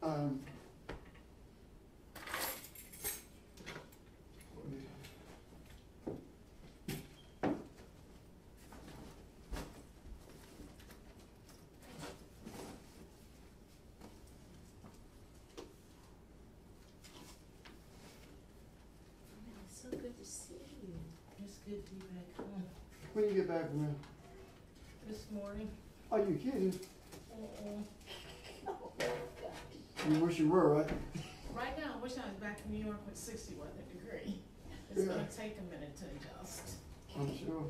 Um, It's so good to see you. It's good to be back home. when you get back from there? This morning. Are you kidding? Oh, You wish you were, right? right now, I wish I was back in New York with 60 weather degree. It's Yeah. gonna take a minute to adjust. I'm sure.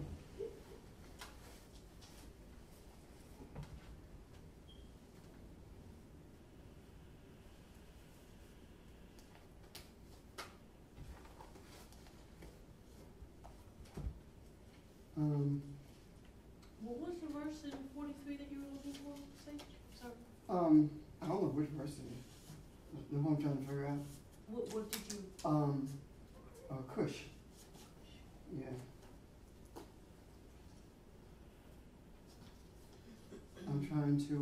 What was the verse in 43 that you were looking for? Say, sorry. I don't know which verse it is. The one I'm trying to figure out. What did you? Kush. Yeah. I'm trying to,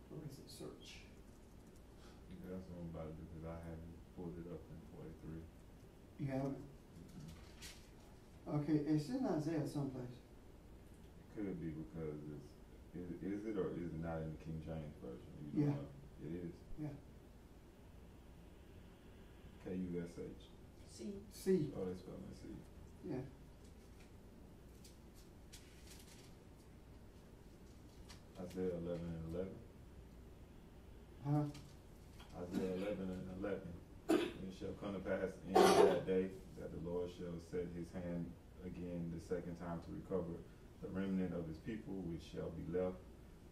where is it? Search. Yeah, that's what I'm about to do because I haven't pulled it up in 43. You have it? Okay, it's in Isaiah someplace. Could be because is it or is it not in the King James Version? You Yeah. know, it is. Yeah. Kush. See. C. Oh, that's spelled C. Yeah. Isaiah 11 and 11. Huh? Isaiah 11 and 11. And it shall come to pass in that day that the Lord shall set his hand again the second time to recover the remnant of his people, which shall be left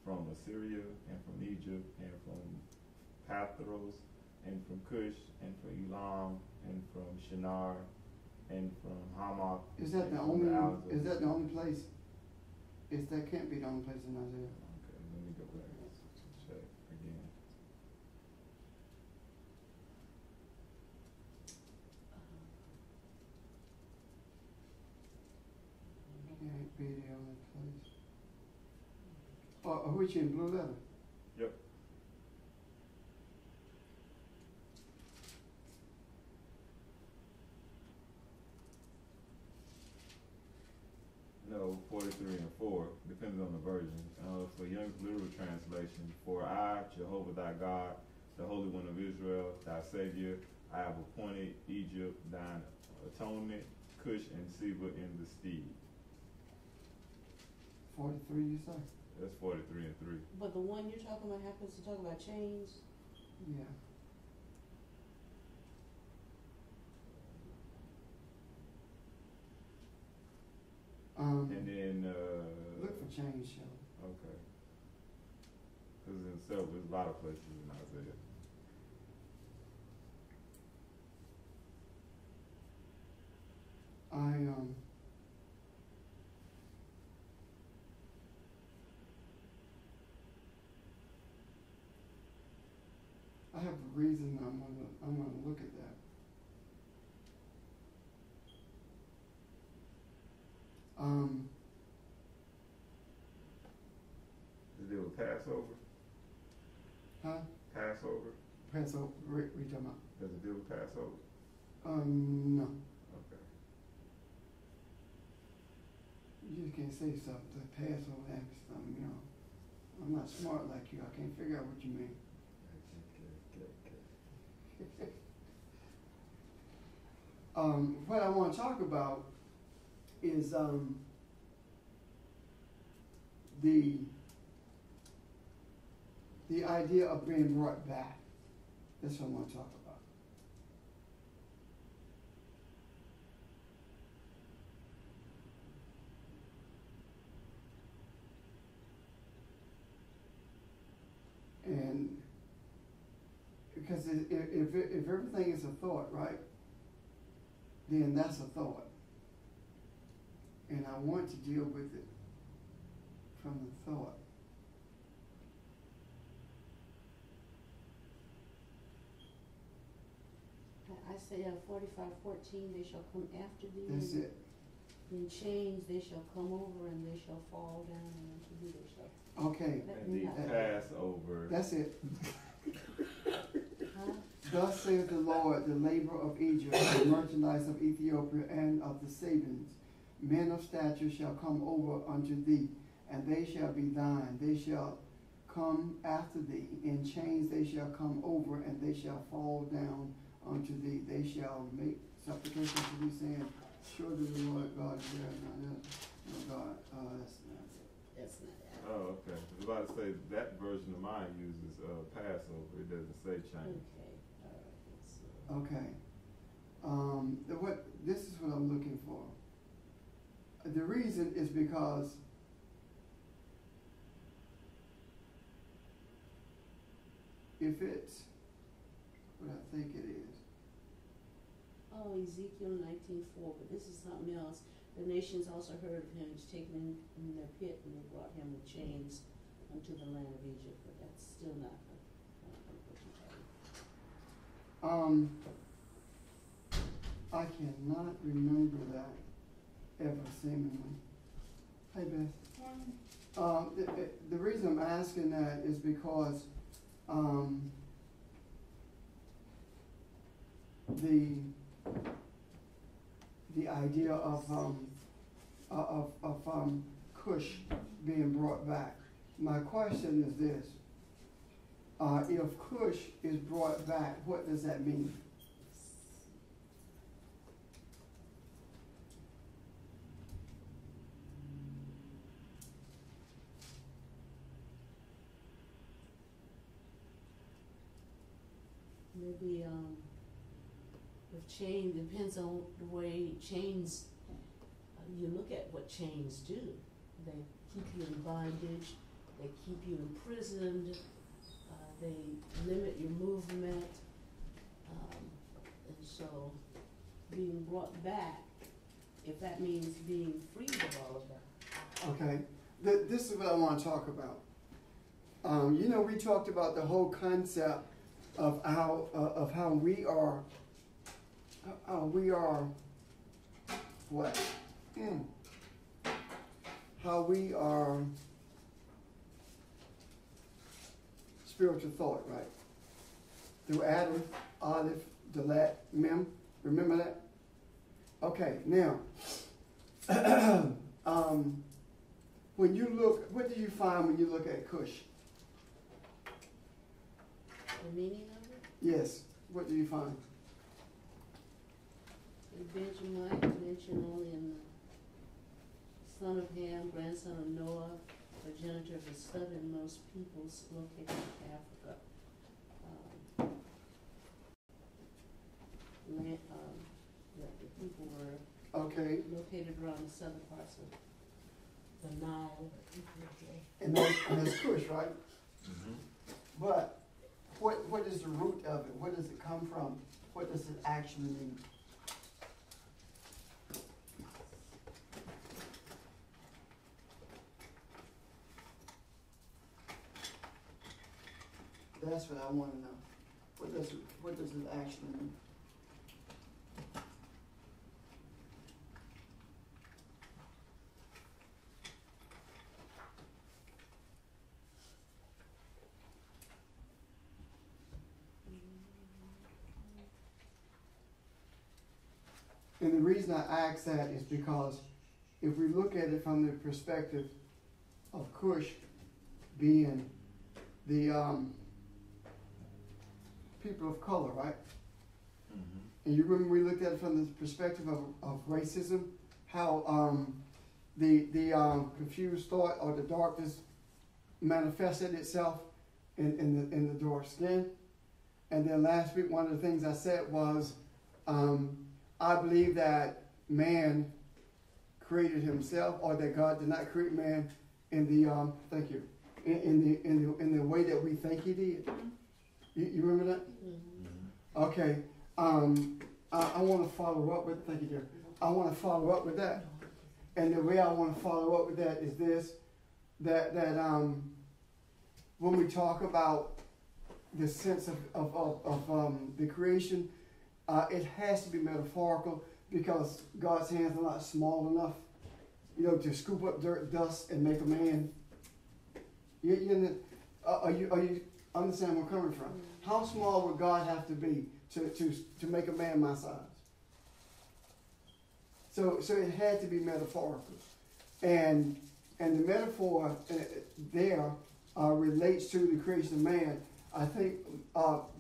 from Assyria and from Egypt and from Pathros and from Cush and from Elam and from Shinar and from Hamath. Is that the and from only, isles of- is that the only place? That can't be the only place in Isaiah. Okay, let me go back and check again. Can't be the only place. Which in blue letter? Yep. No, 43 and 4, depends on the version. For Young's literal translation, for I, Jehovah thy God, the Holy One of Israel, thy Savior, I have appointed Egypt thine atonement, Cush and Seba in the steed. 43, you say? That's 43 and 3. But the one you're talking about happens to talk about chains. Yeah. And then, Look for change, Shelley. okay. Because there's a lot of places in Isaiah. I have a reason I'm gonna look at that. Does it deal with Passover? Huh? Passover? Passover, what are you talking about? Does it deal with Passover? No. Okay. You just can't say something to Passover after something, you know. I'm not smart like you, I can't figure out what you mean. What I want to talk about is the idea of being brought back. That's what I want to talk about. And because if everything is a thought, right, then that's a thought. And I want to deal with it from the thought. Isaiah 45:14, they shall come after thee. That's it. In chains they shall come over and they shall fall down, and unto thee they shall. Okay, Let And me the know. Passover. that's it. Huh? Thus saith the Lord, the labor of Egypt, the merchandise of Ethiopia, and of the Sabines. Men of stature shall come over unto thee, and they shall be thine. They shall come after thee. In chains they shall come over, and they shall fall down unto thee. They shall make supplication to thee, saying, surely the Lord God is there. No, God, that's not it. That's not it. Oh, okay. I was about to say that version of mine uses Passover. It doesn't say change. Okay, all right, let's see. Okay. This is what I'm looking for. The reason is because if it's what I think it is, Oh, Ezekiel 19:4, but this is something else. The nations also heard of him. He's taken in their pit, and they brought him with chains unto the land of Egypt. But that's still not what you're talking I cannot remember that ever seemingly. Hey Beth. The reason I'm asking that is because the idea of Cush being brought back. My question is this: if Cush is brought back, what does that mean? Maybe with chain, depends on the way chains, you look at what chains do. They keep you in bondage, they keep you imprisoned, they limit your movement, and so being brought back, if that means being freed of all of that. Okay, this is what I want to talk about. We talked about the whole concept of how we are what? How we are spiritual thought, right? Through Adam, Aleph, Dalet, Mem. Remember that? Okay, now, when you look, what do you find when you look at Cush? The meaning of it? Yes, what do you find? The Benjamite mentioned only in the son of Ham, grandson of Noah, progenitor of the southernmost peoples located in Africa. The people were Okay, located around the southern parts of the Nile. and that's Cush, right? But what is the root of it? Where does it come from? What does it actually mean? That's what I want to know. What does it actually mean? And the reason I ask that is because if we look at it from the perspective of Cush being the people of color, right? And you remember we looked at it from the perspective of racism, how the confused thought or the darkness manifested itself in the dark skin. And then last week, one of the things I said was, I believe that man created himself, or that God did not create man in the thank you, in the way that we think He did. You remember that? Okay. I want to follow up with. Thank you, dear. I want to follow up with that, and the way I want to follow up with that is this: that when we talk about the sense of the creation, it has to be metaphorical because God's hands are not small enough, to scoop up dirt, dust, and make a man. Are you understand where I'm coming from? How small would God have to be to make a man my size? So it had to be metaphorical, and the metaphor there relates to the creation of man. I think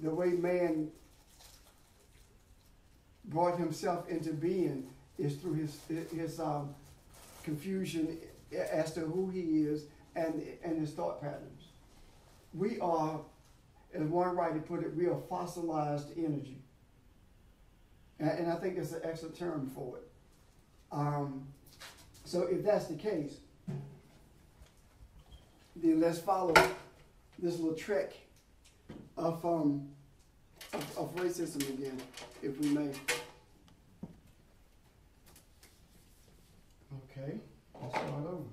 the way man brought himself into being is through his confusion as to who he is and his thought patterns. We are, as one writer put it, we are fossilized energy, and I think that's an excellent term for it. So if that's the case, then let's follow this little trick of racism again, if we may. Okay, let's start over.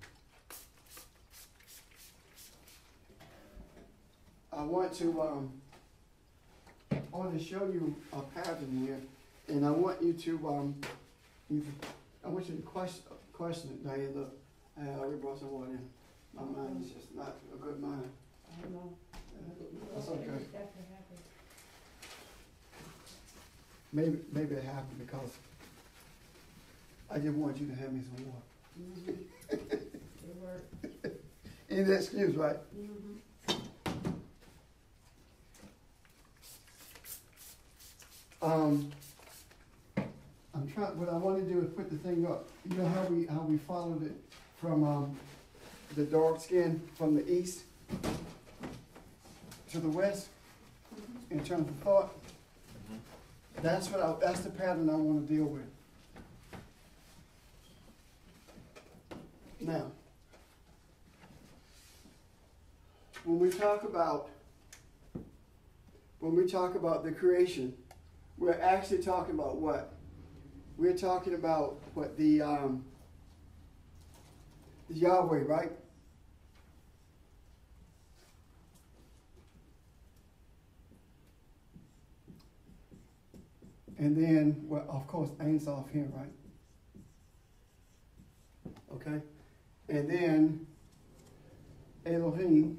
I want to show you a pattern here, and I want you to question it. Diane, look, I already brought some water in. My mind is just not a good mind. I don't know. That's okay. Maybe it happened because I just want you to have me some water. Mm-hmm. It worked. Ain't that excuse, right? Mm-hmm. I'm trying. What I want to do is put the thing up. You know how we followed it from the dark skin from the east to the west in terms of thought. That's the pattern I want to deal with. Now, when we talk about the creation, we're actually talking about what? We're talking about what the Yahweh, right? And then, well, of course, Ein Sof here, right? Okay? And then Elohim,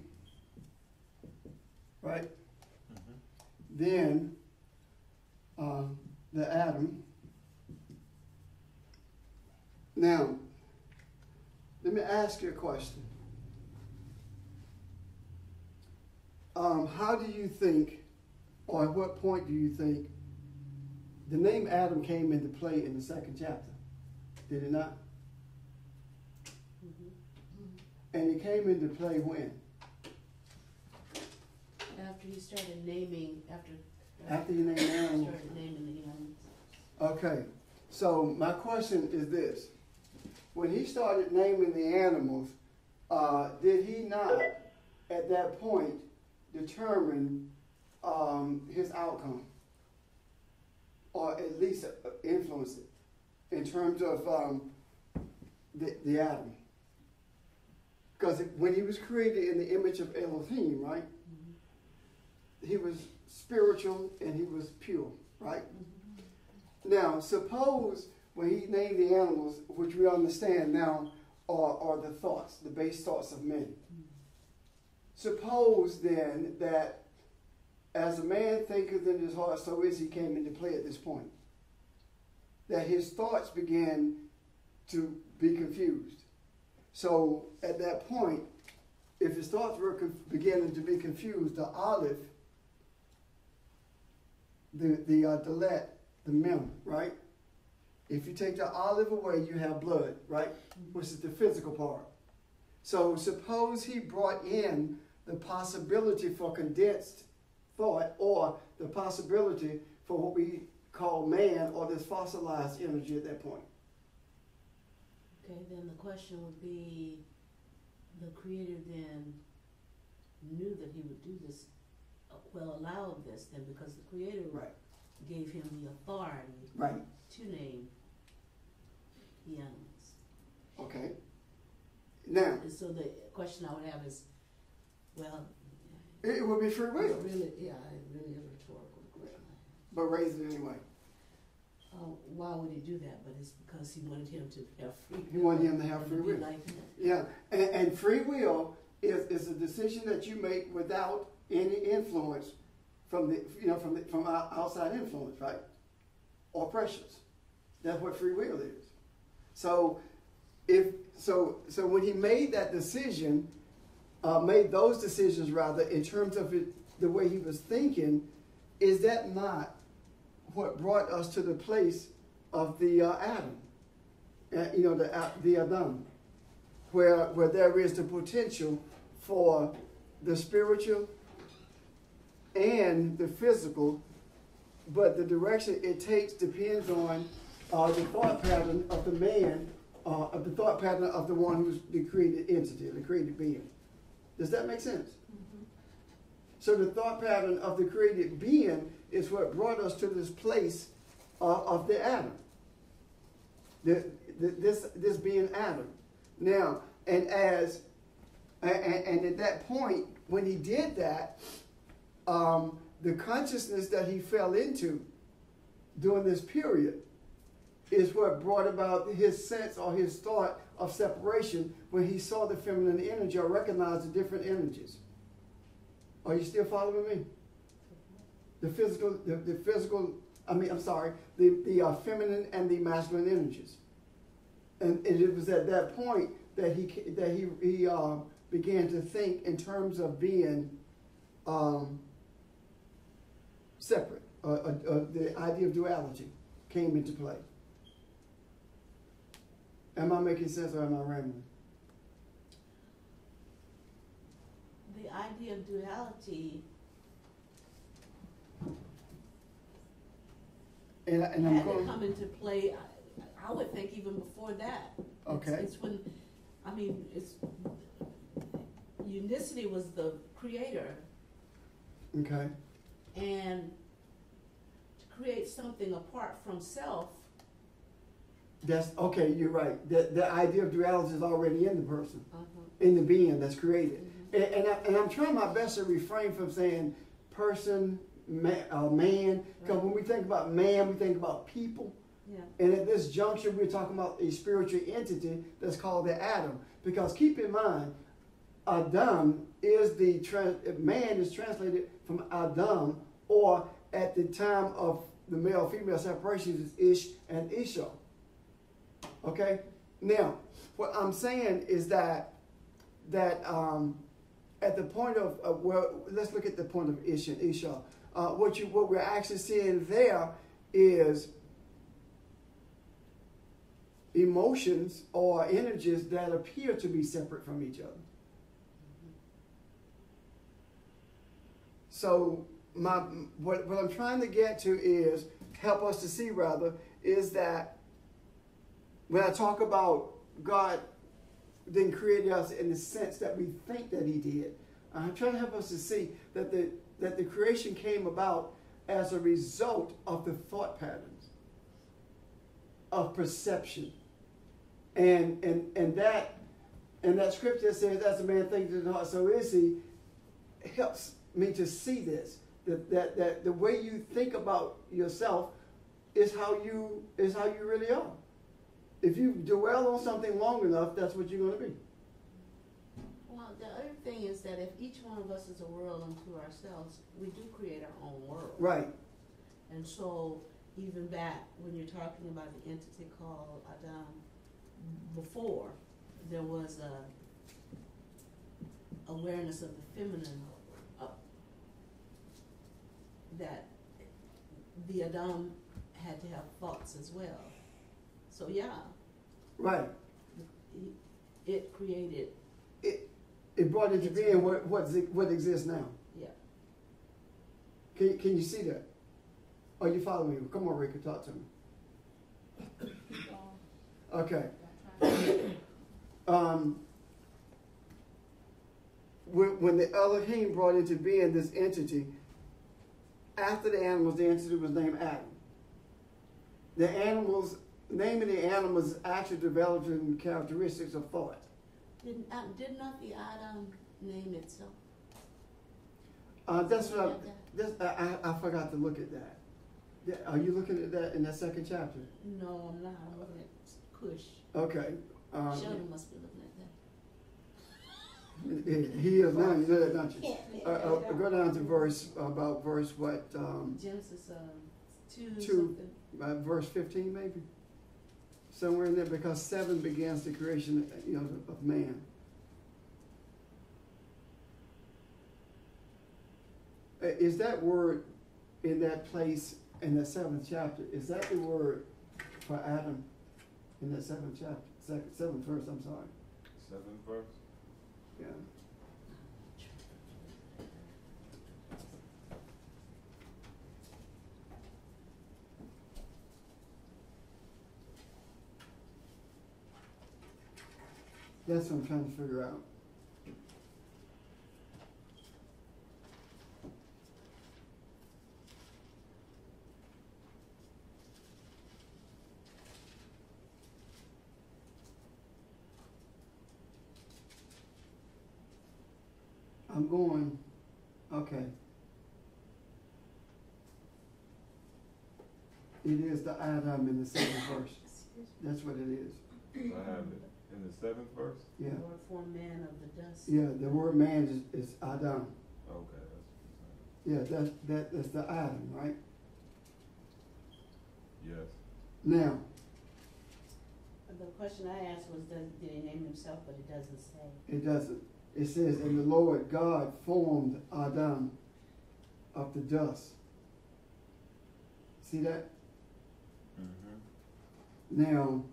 right? Mm-hmm. Then the Adam. Now, let me ask you a question. How do you think, or at what point do you think the name Adam came into play in the second chapter? Did it not? Mm-hmm. And it came into play when? After he started naming, after you named animals. Started naming the animals. Okay, so my question is this. When he started naming the animals, did he not, at that point, determine his outcome? Or at least influence it in terms of the Adam? Because when he was created in the image of Elohim, right? Mm-hmm. He was spiritual and he was pure, right? Mm-hmm. Now, suppose when he named the animals, which we understand now are the thoughts, the base thoughts of men. Mm-hmm. Suppose then that as a man thinketh in his heart, so is he came into play at this point. That his thoughts began to be confused. So at that point, if his thoughts were beginning to be confused, the Aleph, the Dalet, the Mem, right? If you take the Aleph away, you have blood, right? Which is the physical part. So suppose he brought in the possibility for condensed thought, or the possibility for what we call man, or this fossilized energy at that point. Okay, then the question would be, the Creator then knew that he would do this, allow this then, because the Creator gave him the authority to name the animals. Okay. Now. And so the question I would have is, well, it would be free will. It really is a rhetorical question. But raise it anyway. Why would he do that? But it's because he wanted him to have free will. He wanted him to have free will. Like yeah, and free will is a decision that you make without any influence from outside influence, right? Or pressures. That's what free will is. So when he made that decision, made those decisions rather, in terms of the way he was thinking, is that not what brought us to the place of the Adam, the Adam, where there is the potential for the spiritual and the physical, but the direction it takes depends on the thought pattern of the man, of the thought pattern of the one who's the created entity, the created being. Does that make sense? Mm-hmm. So the thought pattern of the created being is what brought us to this place of the Adam. This being Adam. Now, and at that point, when he did that, the consciousness that he fell into during this period is what brought about his sense or his thought of separation when he saw the feminine energy or recognized the different energies. Are you still following me? The feminine and the masculine energies. And it was at that point that he began to think in terms of being separate. The idea of duality came into play. Am I making sense or am I rambling? The idea of duality and I'm had going to come into play, I would think, even before that. Okay. It's when, unicity was the creator, Okay. and to create something apart from self. That's okay. You're right. The idea of duality is already in the person, Uh-huh. in the being that's created. Mm-hmm. And I'm trying my best to refrain from saying person, man, because when we think about man, we think about people. Yeah. And at this juncture, we're talking about a spiritual entity that's called the Adam. Because keep in mind, Adam is man is translated from Adam, or at the time of the male-female separation is Ish and Isha. Okay? Now, what I'm saying is that at the point of, let's look at the point of Ish and Isha. What we're actually seeing there is emotions or energies that appear to be separate from each other. So what I'm trying to get to is, help us to see rather, is that when I talk about God then created us in the sense that we think that he did, I'm trying to help us to see that the creation came about as a result of the thought patterns, of perception. And that scripture says, as a man thinks in his heart, so is he, helps me to see this. That the way you think about yourself is how you really are. If you dwell on something long enough, that's what you're going to be. Well, the other thing is that if each one of us is a world unto ourselves, we do create our own world. Right. And so, even back when you're talking about the entity called Adam, before there was a awareness of the feminine, that the Adam had to have thoughts as well. So yeah. Right. It created. It brought into being what exists now. Yeah. Can you see that? Are you following me? Come on, Rika, talk to me. Okay. When the Elohim brought into being this entity, after the animals, the entity was named Adam. The animals, naming the animals is actually developing characteristics of thought. Did not the Adam name itself? That's what I forgot to look at that. Are you looking at that in that second chapter? No, I'm not. I'm looking at Cush. Okay. Sheldon must be looking at He is now. You know that, don't you? Go down to verse what? Genesis 2 2, something. verse 15 maybe. Somewhere in there, because 7 begins the creation, of man. Is that word in that place in the 7th chapter? Is that the word for Adam in that 7th chapter? 7th verse. I'm sorry. 7th verse. Yeah. That's what I'm trying to figure out. I'm going, okay. It is the Adam in the 7th verse. That's what it is. So I have it in the 7th verse. Yeah. The Lord formed man of the dust. Yeah, the word man is Adam. Okay, that's what Yeah, that's the Adam, right? you're saying. Yes. Now, The question I asked was, did he name himself? But it doesn't say. it doesn't. It says, and the Lord God formed Adam of the dust. See that? Mm-hmm. Now,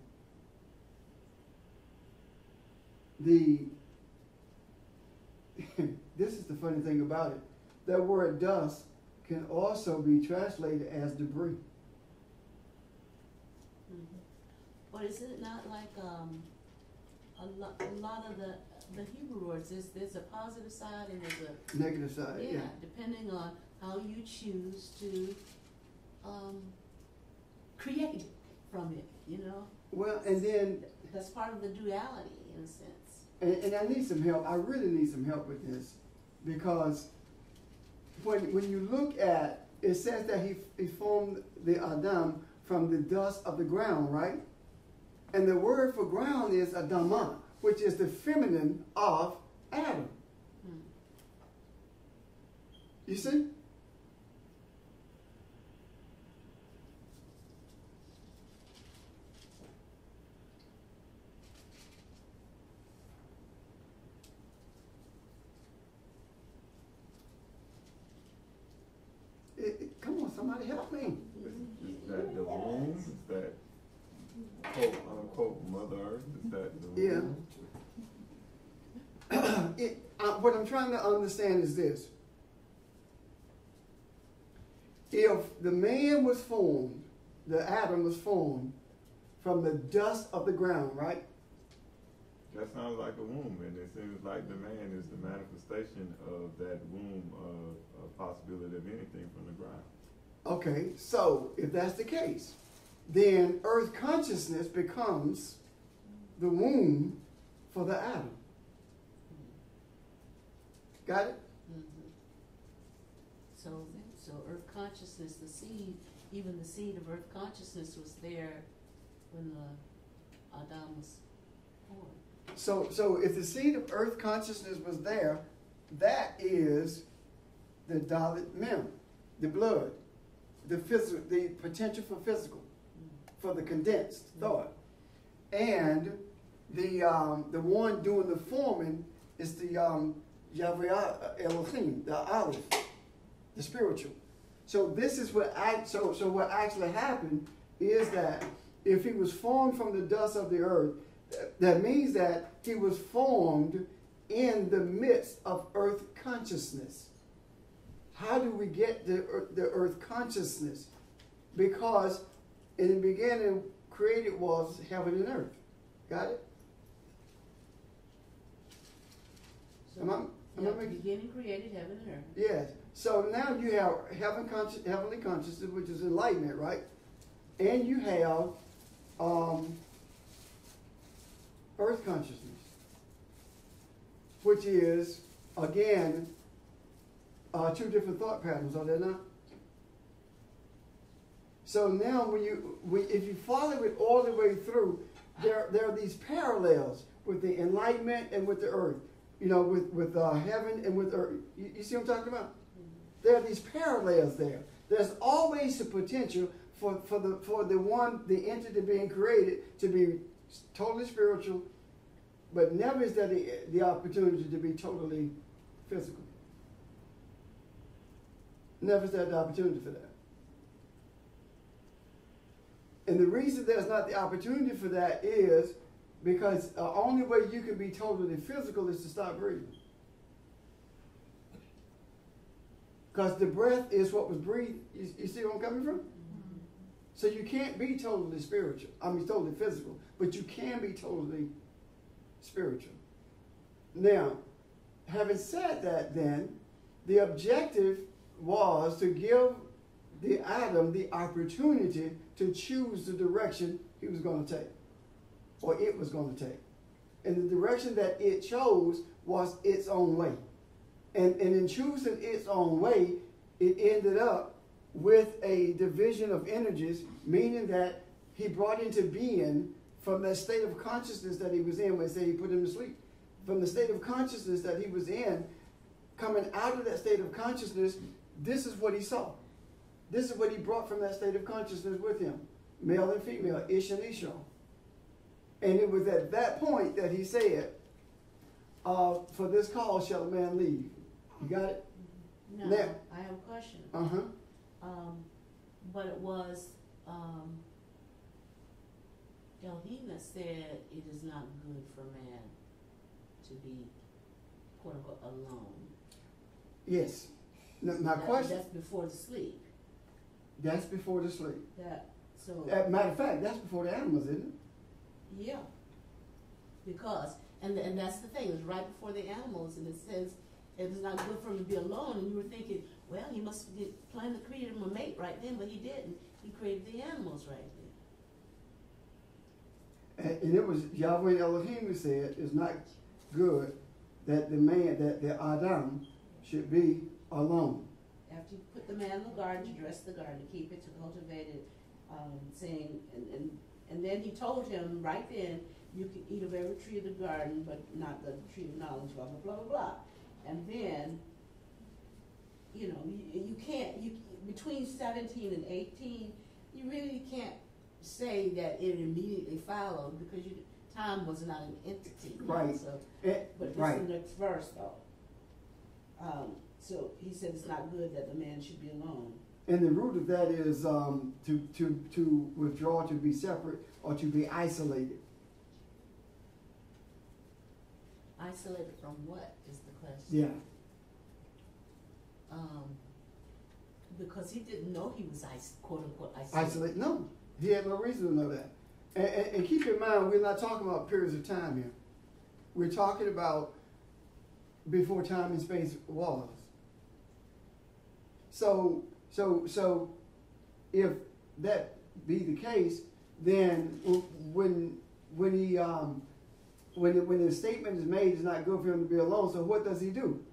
this is the funny thing about it. That word dust can also be translated as debris. Mm-hmm. But is it not like a lot of the Hebrew words? There's a positive side and there's a Negative side, yeah. depending on how you choose to create it from it. Well, and then, That's part of the duality in a sense. and I need some help. I really need some help with this, because when you look at, it says that he formed the Adam from the dust of the ground, right? And the word for ground is Adamah, which is the feminine of Adam. You see? Come on, somebody help me. Is that the womb? Is that quote unquote Mother Earth? Is that the womb? Yeah. What I'm trying to understand is this. If the man was formed, the Adam was formed from the dust of the ground, right? That sounds like a womb, and it seems like the man is the manifestation of that womb of a possibility of anything from the ground. Okay, so if that's the case, then earth consciousness becomes the womb for the Adam. Got it? Mm-hmm. So earth consciousness, even the seed of earth consciousness was there when Adam was born. So if the seed of earth consciousness was there, that is the Dalit Mem, the blood, the physical, the potential for physical, for the condensed thought. And the one doing the forming is the Yahweh Elohim, the Aleph, the spiritual. So this is what what actually happened is that if he was formed from the dust of the earth, that means that he was formed in the midst of earth consciousness. How do we get the earth consciousness? Because in the beginning, created was heaven and earth. Got it? So Am I the making? beginning created heaven and earth. Yes. So now you have heavenly consciousness, which is enlightenment, right? And you have earth consciousness, which is, again, two different thought patterns, are there not? So now if you follow it all the way through, there are these parallels with the enlightenment and with the earth. you know, with heaven and with earth. You see what I'm talking about? There are these parallels there. There's always the potential for the entity being created to be totally spiritual, but never is there the opportunity to be totally physical. Never is there the opportunity for that. And the reason there's not the opportunity for that is because the only way you can be totally physical is to stop breathing. Because the breath is what was breathed. You see where I'm coming from? Mm-hmm. So you can't be totally spiritual. I mean, totally physical. But you can be totally spiritual. Now, having said that then, the objective was to give the Adam the opportunity to choose the direction he was going to take. Or it was going to take. And the direction that it chose was its own way. And in choosing its own way, it ended up with a division of energies, meaning that he brought into being from that state of consciousness that he was in when he said he put him to sleep. From the state of consciousness that he was in, coming out of that state of consciousness, this is what he saw. This is what he brought from that state of consciousness with him. Male and female, Ish and Esau. And it was at that point that he said, for this cause shall a man leave. You got it? No, now, I have a question. Uh-huh. But it was Elohim that said it is not good for man to be, quote unquote, alone. Yes. Now, my question. That's before the sleep. That's before the sleep. Matter of fact, that's before the animals, isn't it? Yeah. Because, and that's the thing, it was right before the animals, and it says it is not good for him to be alone, and you were thinking, well, he must have planned to create him a mate right then, but he didn't. He created the animals right then. And it was Yahweh Elohim who said it's not good that the Adam should be alone. After you put the man in the garden, to dress the garden, to keep it, to cultivate it, saying, and then he told him right then, you can eat of every tree of the garden, but not the tree of knowledge, blah, blah, blah, blah, blah. And then, you know, you can't, between 17 and 18, you really can't say that it immediately followed because time was not an entity. Right. So, but this right. is the next verse, though. So he said it's not good that the man should be alone. And the root of that is to withdraw, to be separate, or to be isolated. Isolated from what is the question? Yeah. Because he didn't know he was quote unquote isolated. Isolated? No, he had no reason to know that. And keep in mind, we're not talking about periods of time here. We're talking about before time and space was. So if that be the case, then when the statement is made, it's not good for him to be alone. So what does he do?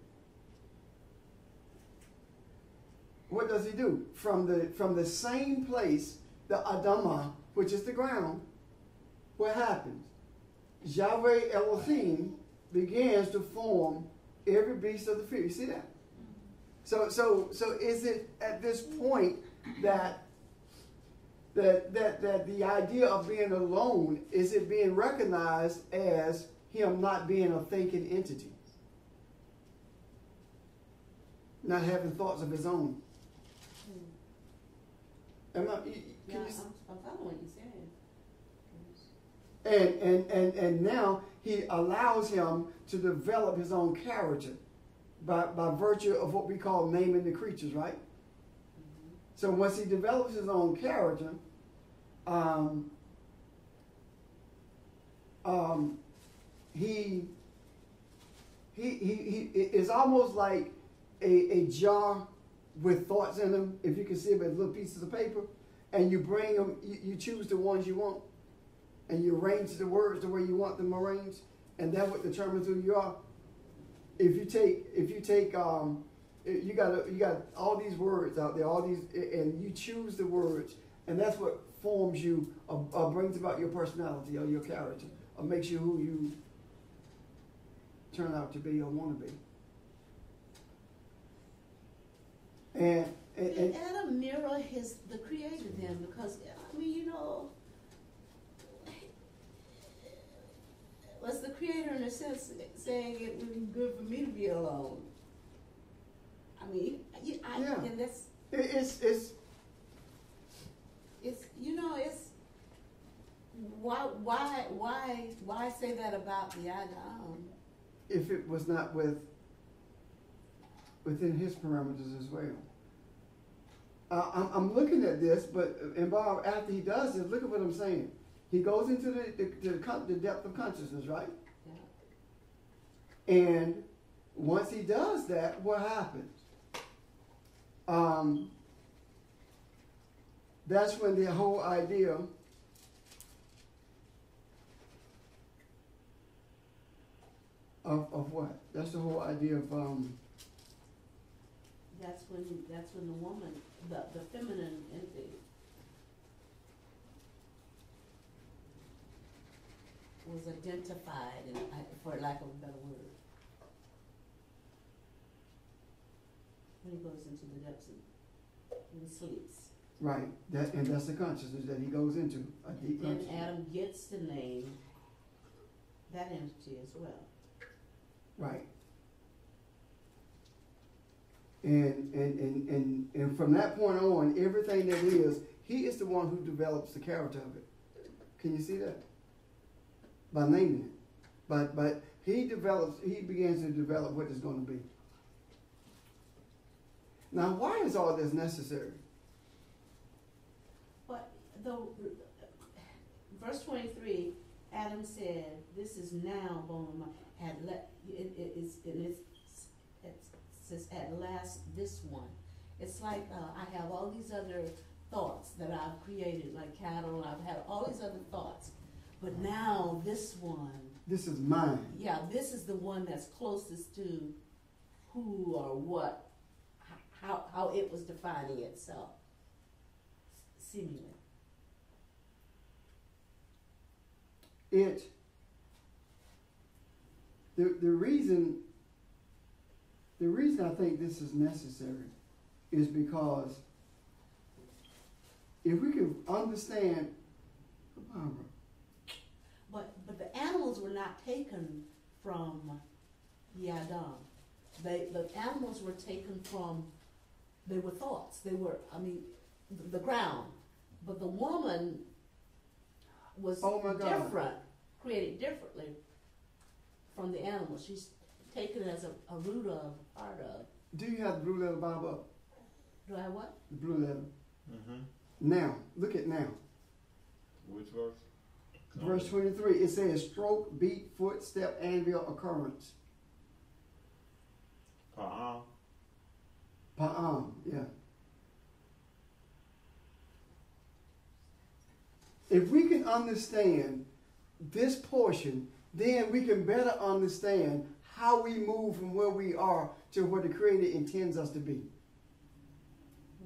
What does he do? From the same place, the Adamah, which is the ground, what happens? Yahweh Elohim begins to form every beast of the field. You see that? So is it at this point that the idea of being alone, is it being recognized as him not being a thinking entity? Not having thoughts of his own. I'm following what you're saying. And now he allows him to develop his own character by virtue of what we call naming the creatures, right? Mm-hmm. So once he develops his own character, he is almost like a jar with thoughts in them, if you can see them as little pieces of paper, and you bring them, you choose the ones you want, and you arrange the words the way you want them arranged, and that what determines who you are. If you take, you got all these words out there, all these, and you choose the words, and that's what forms you, or brings about your personality or your character, or makes you who you turn out to be or want to be. And Did Adam mirror the Creator then? Because, I mean, you know, was the Creator in a sense saying it would be good for me to be alone? I mean, Yeah. and that's, it's you know, it's, why say that about the Adam? if it was not within his parameters as well. I'm looking at this, but and Bob, after he does this, look at what I'm saying. He goes into the depth of consciousness, right? Yeah. And once he does that, what happens? That's when the whole idea of what? That's the whole idea of That's when the woman, the feminine entity was identified, for lack of a better word. When he goes into the depths and he sleeps. right. That's the consciousness that he goes into, a deep Then consciousness. Adam gets to name that entity as well. Right. And from that point on, everything that is, he is the one who develops the character of it. Can you see that? By naming it. But he begins to develop what it's going to be. Now, why is all this necessary? But verse 23, Adam said, "This is now bone of mine." It says, "At last, this one." It's like I have all these other thoughts that I've created, like cattle. I've had all these other thoughts, but now this one. This is mine. Yeah, this is the one that's closest to who or what, how it was defining itself, seemingly. The reason I think this is necessary is because if we can understand, Barbara, But the animals were not taken from the Adam. The animals were taken from, they were thoughts. They were, the ground. But the woman was different, created differently from the animals. She's taken as a root of, part of. do you have the blue letter Bible up? Do I have what? The blue letter. Mm-hmm. Now, look at now. Which verse? Verse 23, it says stroke, beat, footstep, anvil, occurrence. Pa'am. Pa'am, yeah. If we can understand this portion, then we can better understand how we move from where we are to where the Creator intends us to be.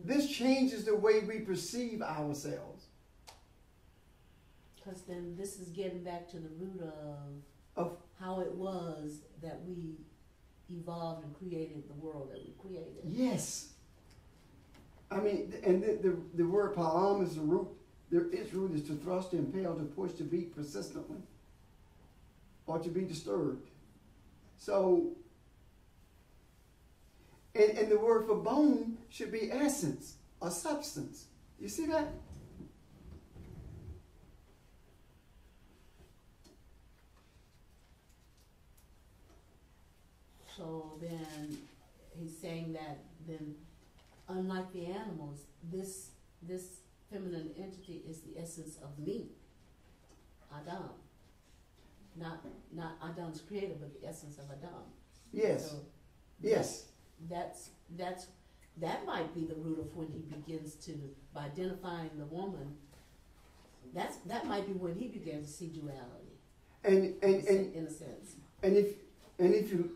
This changes the way we perceive ourselves. Because then this is getting back to the root of how it was that we evolved and created the world that we created. Yes. I mean, and the word pa'am is the root. Its root is to thrust, to impel, to push, to beat persistently, or to be disturbed. So, and the word for bone should be essence or substance. You see that? So then he's saying that then, unlike the animals, this feminine entity is the essence of me, Adam. Not Adam's creator, but the essence of Adam. Yes. So yes. That might be the root of when he begins to, by identifying the woman, that might be when he begins to see duality. And In a sense. And if you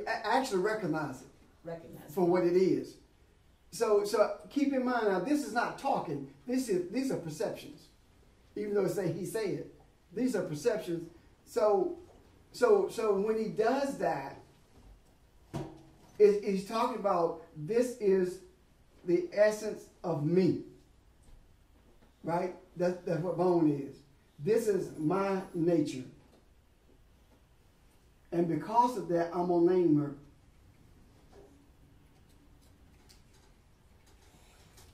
actually recognize it. Recognize for what it is. So keep in mind now, this is not talking. These are perceptions. Even though he said, these are perceptions. So when he does that, he's talking about this is the essence of me. Right? That's what bone is. This is my nature. And because of that, I'm going to name her.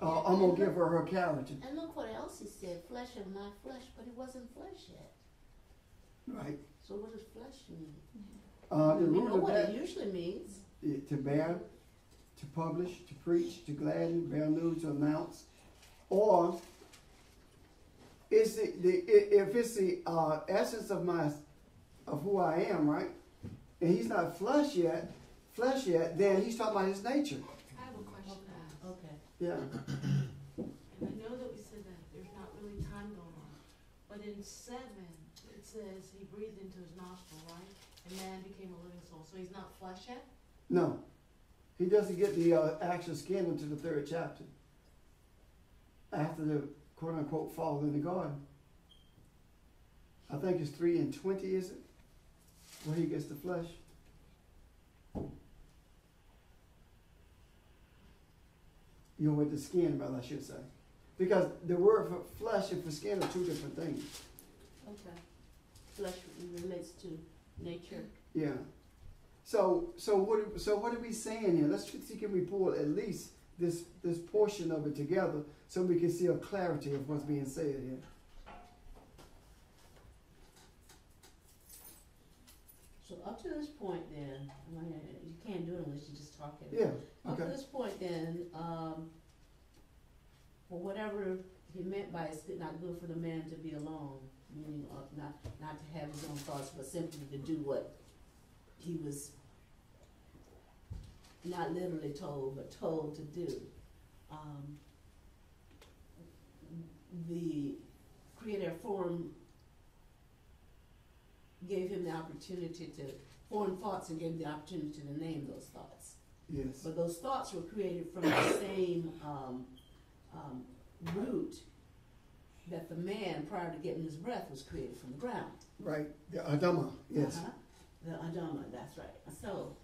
I'm going to give her her character. And look what else he said, flesh of my flesh, but it wasn't flesh yet. Right. So what does flesh mean? The We root know of what that, it usually means. to bear, to publish, to preach, to gladden, bear news, to announce. Or it's if it's the essence of who I am, right? And he's not flesh yet, then he's talking about his nature. I have a question. Okay. Yeah. And I know that we said that there's not really time going on, but in 7, it says he breathed into his nostril, right? And man became a living soul. So he's not flesh yet? No. He doesn't get the actual skin until the 3rd chapter. After the quote unquote fall in the garden. I think it's 3:20, is it? Where he gets the flesh. You know, with the skin, well, I should say. Because the word for flesh and for skin are 2 different things. Okay. Flesh relates to nature. Yeah. So what are we saying here? Let's see, can we pull at least this portion of it together so we can see a clarity of what's being said here. So up to this point then, I mean, you can't do it unless you just talk it. Yeah. Up to Okay. this point then, for whatever he meant by it's not good for the man to be alone, meaning not to have his own thoughts, but simply to do what he was not literally told, but told to do. The Creator gave him the opportunity to form thoughts and gave him the opportunity to name those thoughts. Yes. But those thoughts were created from the same root that the man, prior to getting his breath, was created from the ground. Right. The Adama. Yes. The Adama, that's right. So,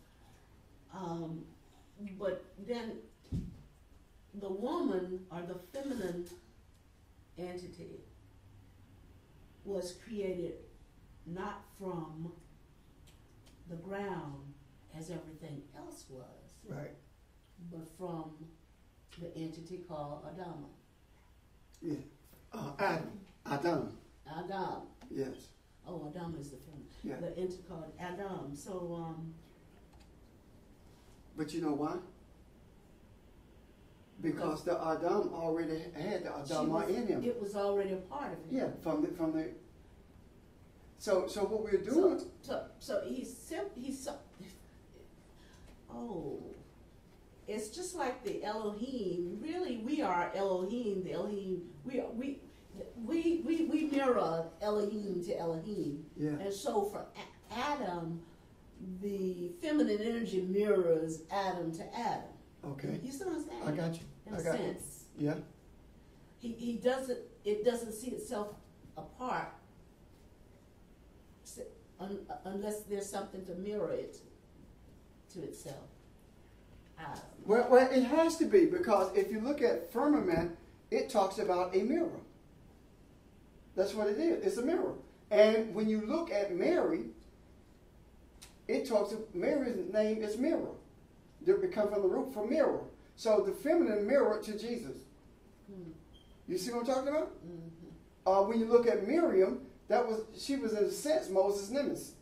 but then the woman, or the feminine entity, was created not from the ground as everything else was, Right. but from the entity called Adama. Yeah. Adam. Adam. Yes. Oh, Adam is the feminine. Yeah. The entity called Adam. So, But you know why? Because the Adam already had the Adama in him. it was already a part of him. Yeah. From the. So what we're doing. So it's just like the Elohim. Really, we are Elohim. The Elohim. We mirror Elohim to Elohim. Yeah. And so for Adam, the feminine energy mirrors Adam to Adam. Okay. You still understand? I got you. In I a got sense. you. Yeah. He doesn't. It doesn't see itself apart. Unless there's something to mirror it to itself. Well, it has to be, because if you look at firmament, it talks about a mirror. That's what it is. It's a mirror. And when you look at Mary, Mary's name is mirror. It comes from the root for mirror. So the feminine mirror to Jesus. You see what I'm talking about? Mm-hmm. When you look at Miriam, she was in a sense Moses' nemesis.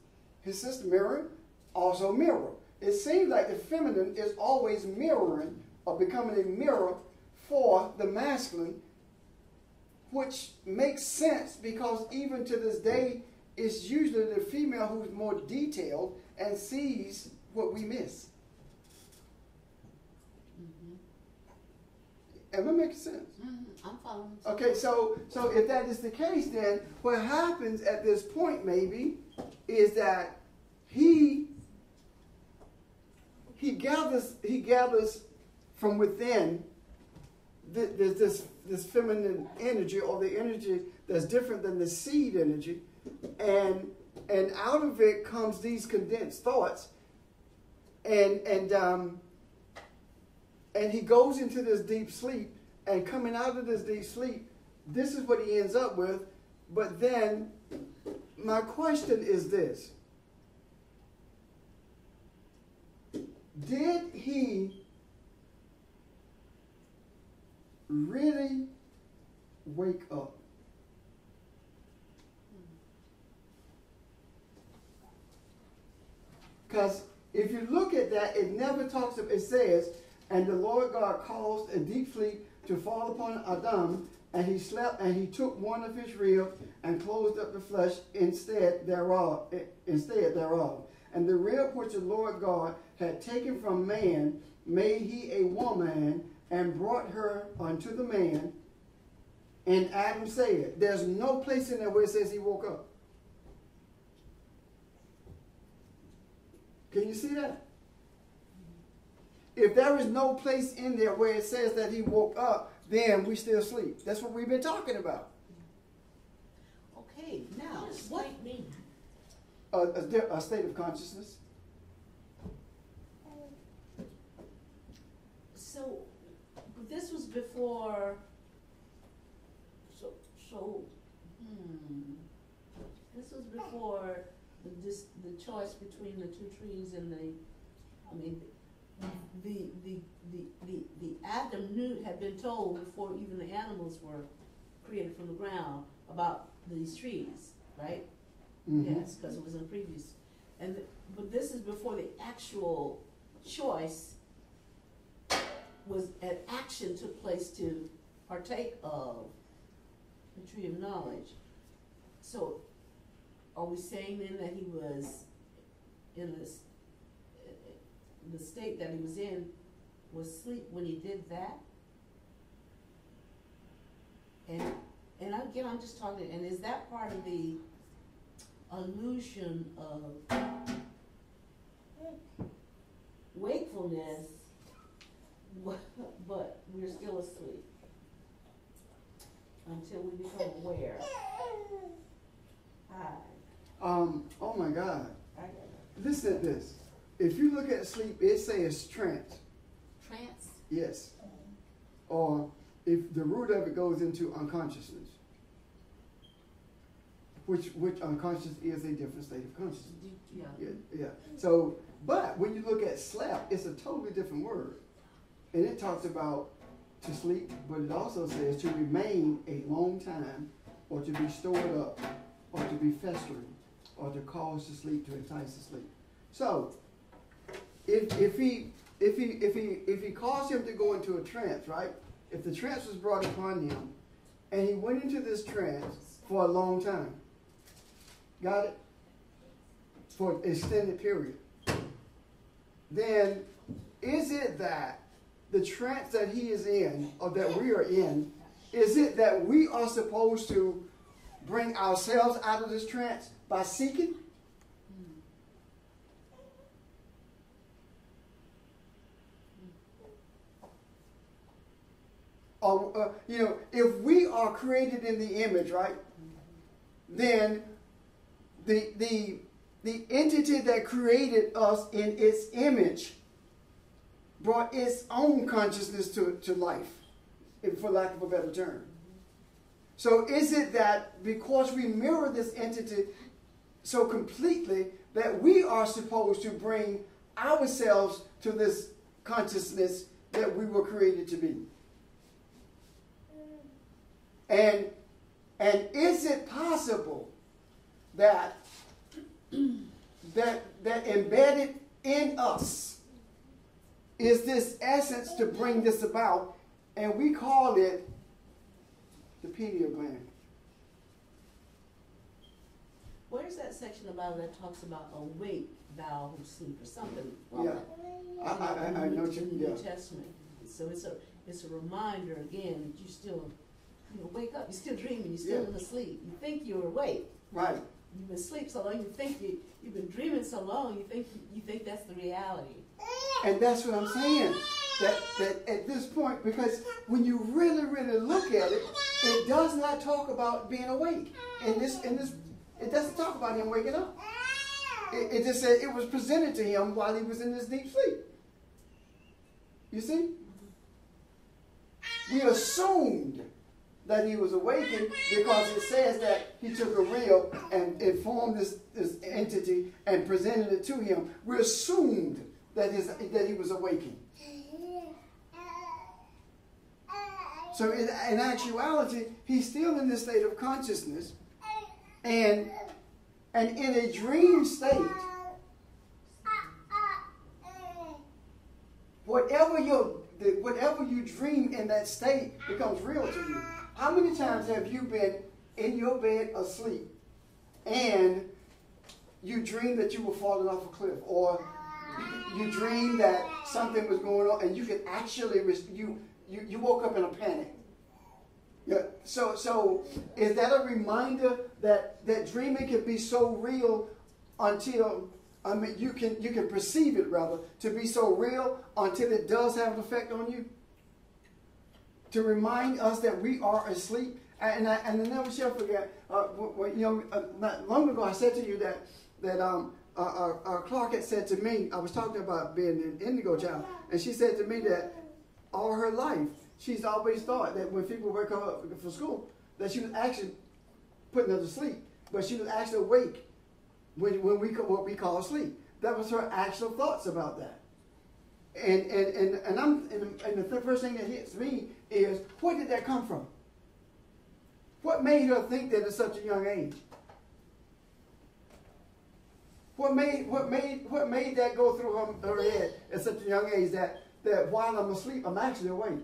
His sister Miriam, also mirror. It seems like the feminine is always mirroring or becoming a mirror for the masculine, which makes sense because even to this day, it's usually the female who's more detailed and sees what we miss. Am I making sense? I'm following. Okay, so if that is the case, then what happens at this point maybe is that he gathers from within this feminine energy, or the energy that's different than the seed energy, and out of it comes these condensed thoughts, and he goes into this deep sleep, and coming out of this deep sleep, this is what he ends up with. But then, my question is this: did he really wake up? Because if you look at that, it never talks of, it says, and the Lord God caused a deep sleep to fall upon Adam, and he slept, and he took one of his ribs and closed up the flesh instead thereof. And the rib which the Lord God had taken from man made he a woman and brought her unto the man. And Adam said, there's no place in there where it says he woke up. Can you see that? If there is no place in there where it says that he woke up, then we still sleep. That's what we've been talking about. Okay, now, What does what? sleep mean? A state of consciousness. So, this was before, this was before the choice between the two trees and the Adam had been told before even the animals were created from the ground about these trees, right? Mm-hmm. Yes, because it was in the previous. But this is before the actual choice was an action took place to partake of the tree of knowledge. So, are we saying then that he was in this, the state that he was in was sleep when he did that? And again, I'm just talking, and is that part of the illusion of wakefulness, but we're still asleep until we become aware? Oh my God. I got it. Listen to this. If you look at sleep, it says trance. Trance? Yes. Or if the root of it goes into unconsciousness, which unconscious is a different state of consciousness. Yeah. Yeah. So, but when you look at slept, it's a totally different word. And it talks about to sleep, but it also says to remain a long time, or to be stored up, or to be festering, or to cause to sleep, to entice to sleep. So, if he caused him to go into a trance, right? If the trance was brought upon him, and he went into this trance for a long time, got it? For an extended period, then is it that the trance that he is in, or that we are in, is it that we are supposed to bring ourselves out of this trance by seeking? Or, if we are created in the image, right, then the entity that created us in its image brought its own consciousness to life, for lack of a better term. So is it that because we mirror this entity so completely that we are supposed to bring ourselves to this consciousness that we were created to be? And is it possible that embedded in us is this essence to bring this about, and we call it the pineal gland? Where's that section about that talks about awake thou who sleep or something? Yeah, I know you. In the Yeah. New Testament. So it's a reminder again that you still, wake up. You're still dreaming. You're still in the sleep. You think you're awake. Right. You've been asleep so long. You think you've been dreaming so long. You think that's the reality. And that's what I'm saying. That at this point, because when you really, really look at it, it does not talk about being awake. In this, it doesn't talk about him waking up. It just said it was presented to him while he was in this deep sleep. You see? We assumed that he was awakened because it says that he took a rib and formed this entity and presented it to him. We assumed that he was awakened. So in actuality, he's still in this state of consciousness, and in a dream state, whatever you dream in that state becomes real to you. How many times have you been in your bed asleep and you dreamed that you were falling off a cliff, or you dreamed that something was going on, and you could actually you woke up in a panic? Yeah. So is that a reminder that dreaming can be so real until you can perceive it, rather, to be so real until it does have an effect on you? To remind us that we are asleep. And I never shall forget, not long ago I said to you that Clark had said to me, I was talking about being an indigo child, and she said to me that all her life, she's always thought that when people wake up for school, that she was actually putting them to sleep, but she was actually awake when what we call sleep. That was her actual thoughts about that. And the first thing that hits me is, where did that come from? What made her think that at such a young age? What made that go through her head at such a young age that while I'm asleep, I'm actually awake?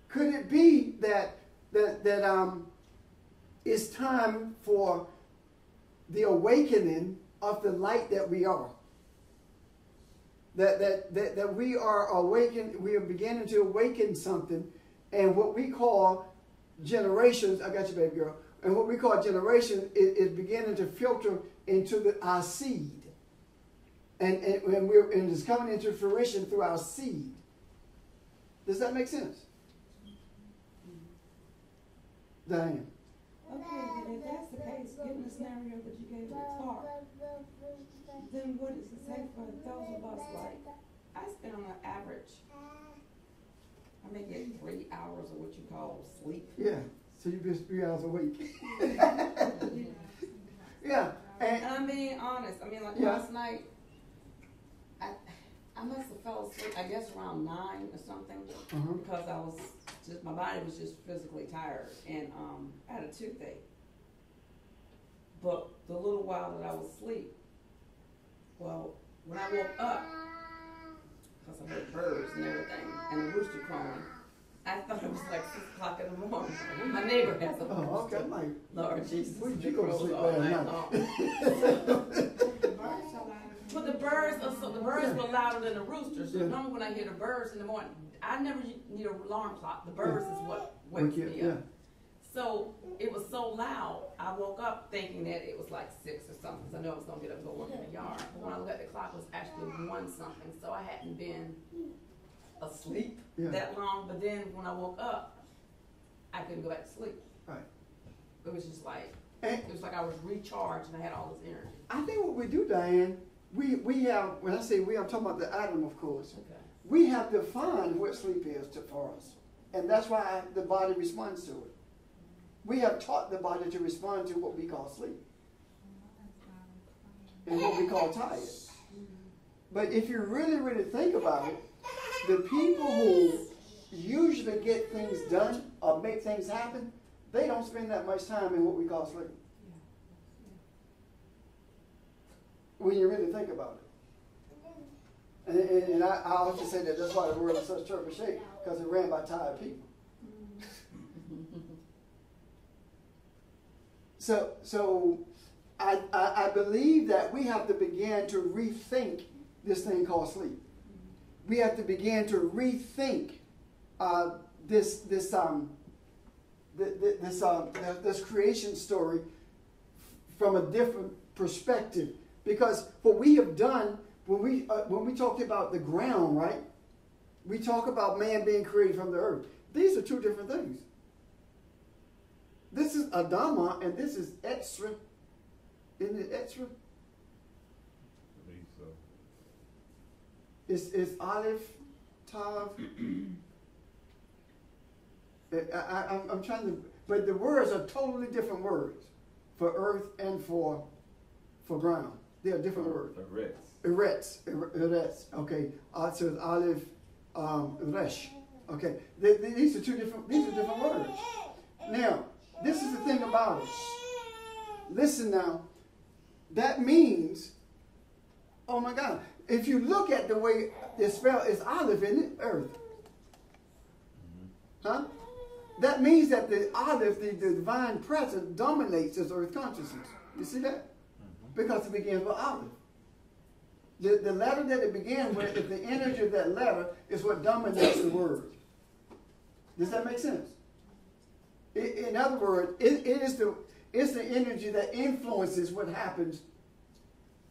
Could it be that it's time for the awakening of the light that we are? That we are awakened, we are beginning to awaken something, and what we call generations, I got you, baby girl, and what we call generation is beginning to filter into our seed. And it's coming into fruition through our seed. Does that make sense? Diane? Okay, then if that's the case, given the scenario that you gave with Clark, then what does it say for those of us, like, I spend on an average, I may get 3 hours of what you call sleep. Yeah, so you've been 3 hours awake. Yeah. And I'm being honest, I mean, like last night, I must have fell asleep, I guess around 9 or something, because I was just, my body was just physically tired, and I had a toothache. But the little while that I was asleep, well, when I woke up, because I heard birds and everything, and a rooster crowing, I thought it was like 6 o'clock in the morning. My neighbor has a rooster. Oh, okay, Mike. Lord Jesus. Where did you go to sleep all last night night? long. But the birds were louder than the roosters. So normally when I hear the birds in the morning, I never need an alarm clock. The birds is what wakes me up. So it was so loud, I woke up thinking that it was like 6 or something, because I know I was going to get up and go work in the yard. But when I looked at the clock, it was actually 1 something. So I hadn't been asleep that long. But then when I woke up, I couldn't go back to sleep. Right. It was just like, it was like I was recharged and I had all this energy. I think what we do, Diane, we have, when I say we, I'm talking about the atom, of course. Okay. We have defined what sleep is for us. And that's why the body responds to it. We have taught the body to respond to what we call sleep. And what we call tired. But if you really, really think about it, the people who usually get things done or make things happen, they don't spend that much time in what we call sleep. When you really think about it. And I often say that that's why the world is such turbo shape, because it ran by tired people. So I believe that we have to begin to rethink this thing called sleep. We have to begin to rethink this creation story from a different perspective. Because what we have done when we talked about the ground, right? We talk about man being created from the earth. These are two different things. This is Adama and this is Etzra. Isn't it extra? I believe so. It's Aleph, Tav. I'm trying to, but the words are totally different words for earth and for ground. They are different words. Eretz. Okay. So it's Aleph, Resh. Okay. These are different words. Now, this is the thing about it. Listen now. That means, oh my God, if you look at the way it's spelled, it's Aleph, isn't it? Earth. Huh? That means that the Aleph, the divine presence, dominates this earth consciousness. You see that? Because it begins with Aleph. The letter that it began with, if the energy of that letter is what dominates the word. Does that make sense? In other words, it's the energy that influences what happens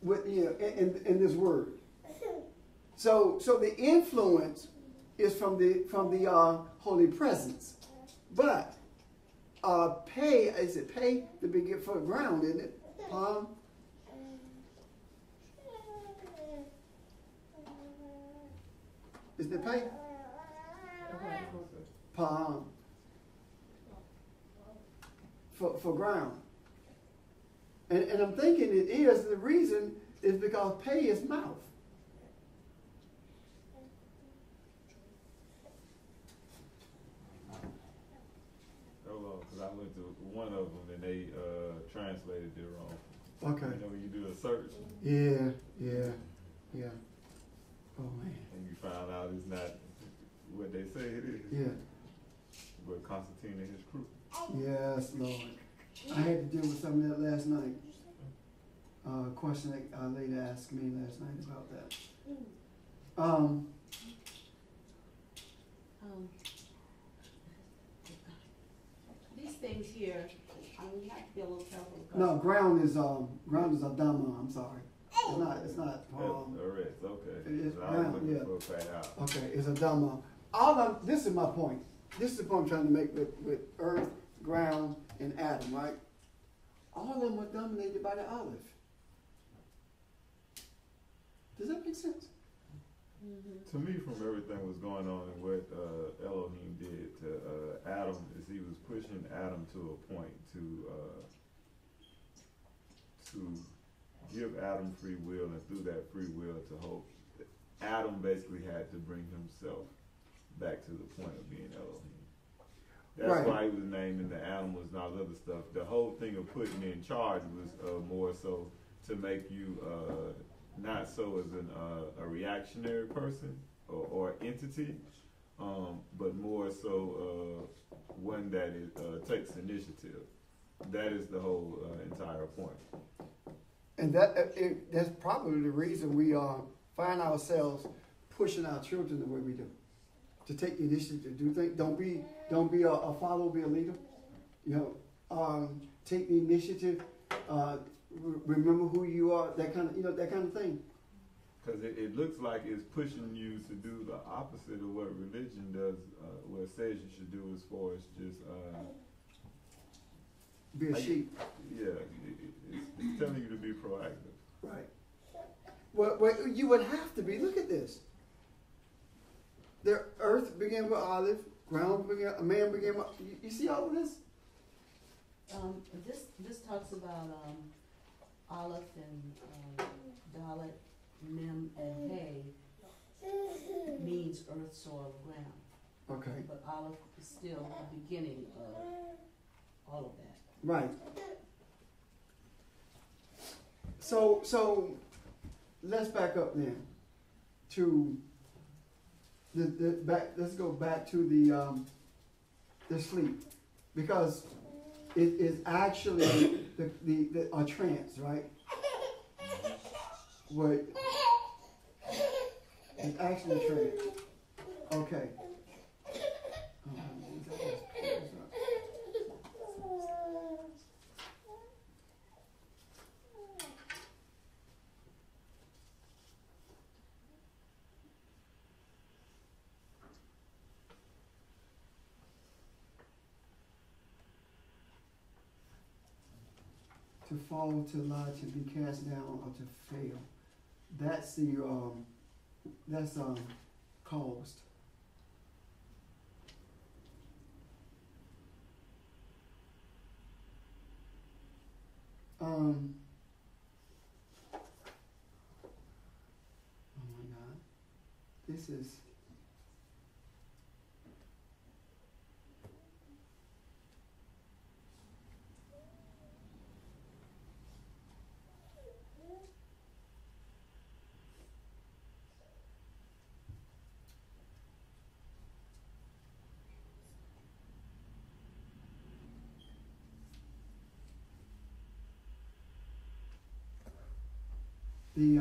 with in this word. So the influence is from the holy presence. But pay, is it pay to begin for ground, isn't it? Palm. Is it pay? Palm. For ground. And I'm thinking the reason is because pay is mouth. Because I went to one of them and they translated it wrong. Okay. You know, when you do a search. Yeah. Oh man. And you find out it's not what they say it is. Yeah. But Constantine and his crew. Yes, Lord. I had to deal with some of that last night. A question that a lady asked me last night about that. These things here, I mean, you have to be a little careful. No, ground is Adama. I'm sorry. It's not. Eretz, okay. It's I was ground. looking Yeah. for a fat out. Okay, it's Adama. This is my point. This is the point I'm trying to make with earth, ground, and Adam, right? All of them were dominated by the Aleph. Does that make sense? To me, from everything was going on and what Elohim did to Adam, is he was pushing Adam to a point to give Adam free will, and through that free will to hope. Adam basically had to bring himself back to the point of being Elohim. That's Right. why he was naming the animals and all the other stuff. The whole thing of putting in charge was more so to make you not so as a reactionary person or entity, but more so one that takes initiative. That is the whole entire point. And that's probably the reason we find ourselves pushing our children the way we do. To take the initiative, do things. Don't be a follower, be a leader. You know, take the initiative. Remember who you are. That kind of thing. Because it looks like it's pushing you to do the opposite of what religion does. What it says you should do as far as just Be a sheep. Yeah, it's telling you to be proactive. Right. Well, you would have to be. Look at this. The earth began with Aleph, ground began, a man began with. You see all of this? This talks about Aleph and Dalet, Mem, and Hay means earth, soil, ground. Okay. But Aleph is still the beginning of all of that. Right. So let's back up then to let's go back to the sleep, because it is actually a trance, right? What it's actually a trance. Okay. to fall, to lie, to be cast down, or to fail. That's the caused. Oh my God, this is. The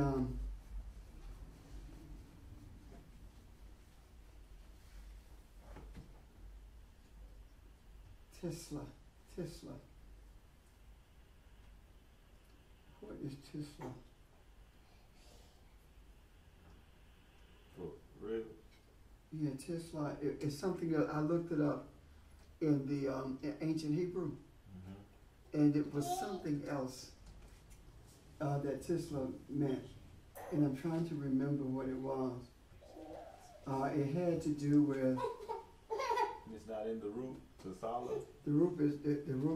Tesla. What is Tesla? For real? Yeah, Tesla. It's something that I looked it up in the in ancient Hebrew, and it was something else that Tesla meant, and I'm trying to remember what it was. It had to do with. It's not in the root to solid. The root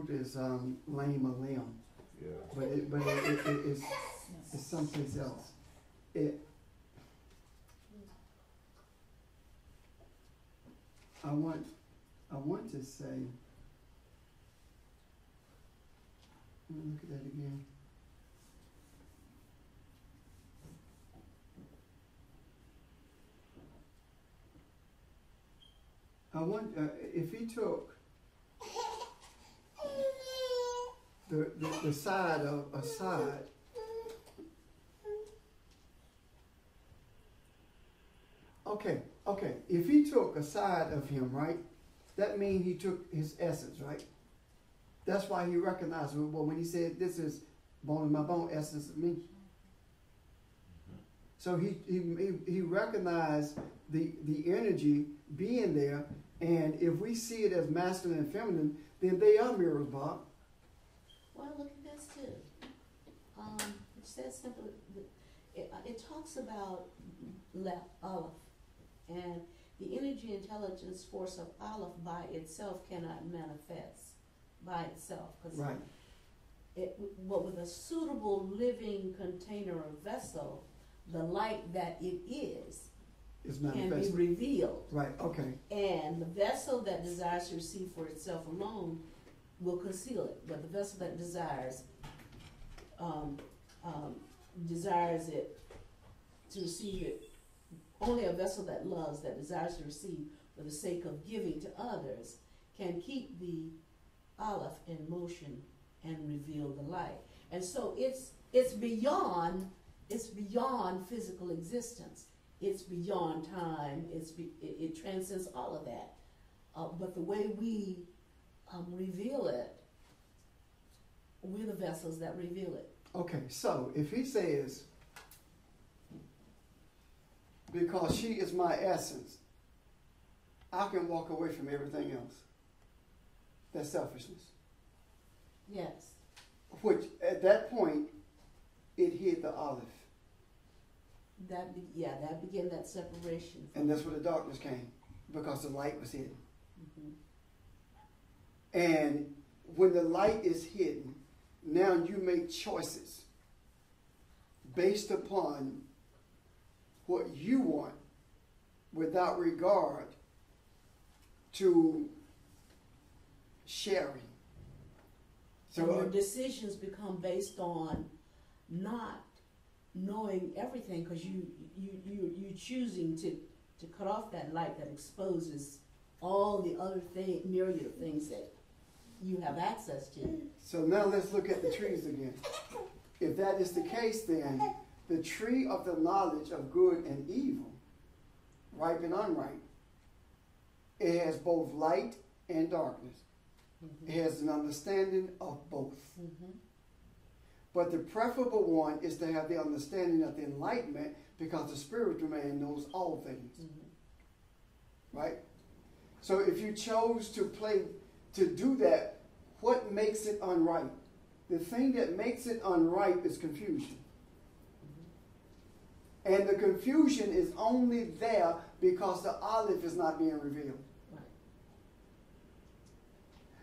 is lame or limb. Yeah. But it's someplace else. I want to say. Let me look at that again. I want if he took the side of a side. Okay. If he took a side of him, right, that means he took his essence, right? That's why he recognized, well, when he said, this is bone of my bone, essence of me. So he recognized the energy being there, and if we see it as masculine and feminine, then they are mirrors, Bob. Well, look at this too. It says simply, it talks about Aleph, and the energy, intelligence, force of Aleph by itself cannot manifest by itself. Right. But with a suitable living container or vessel, the light that it is can be revealed. Right, okay. And the vessel that desires to receive for itself alone will conceal it. But the vessel that desires it to receive it, only a vessel that loves, that desires to receive for the sake of giving to others, can keep the Aleph in motion and reveal the light. And so it's beyond physical existence. It's beyond time. It transcends all of that. But the way we reveal it, we're the vessels that reveal it. Okay, so if he says, because she is my essence, I can walk away from everything else. That's selfishness. Yes. Which, at that point, it hid the Aleph. That began that separation. And that's where the darkness came, because the light was hidden. Mm-hmm. And when the light is hidden, now you make choices based upon what you want without regard to sharing. So your decisions become based on not knowing everything, because you're choosing to cut off that light that exposes all the other myriad of things that you have access to. So now let's look at the trees again. If that is the case, then the tree of the knowledge of good and evil, ripe and unripe, it has both light and darkness. Mm-hmm. It has an understanding of both. Mm-hmm. But the preferable one is to have the understanding of the enlightenment, because the spiritual man knows all things. Mm-hmm. Right? So if you chose to do that, what makes it unright? the thing that makes it unripe is confusion. And the confusion is only there because the olive is not being revealed. Right.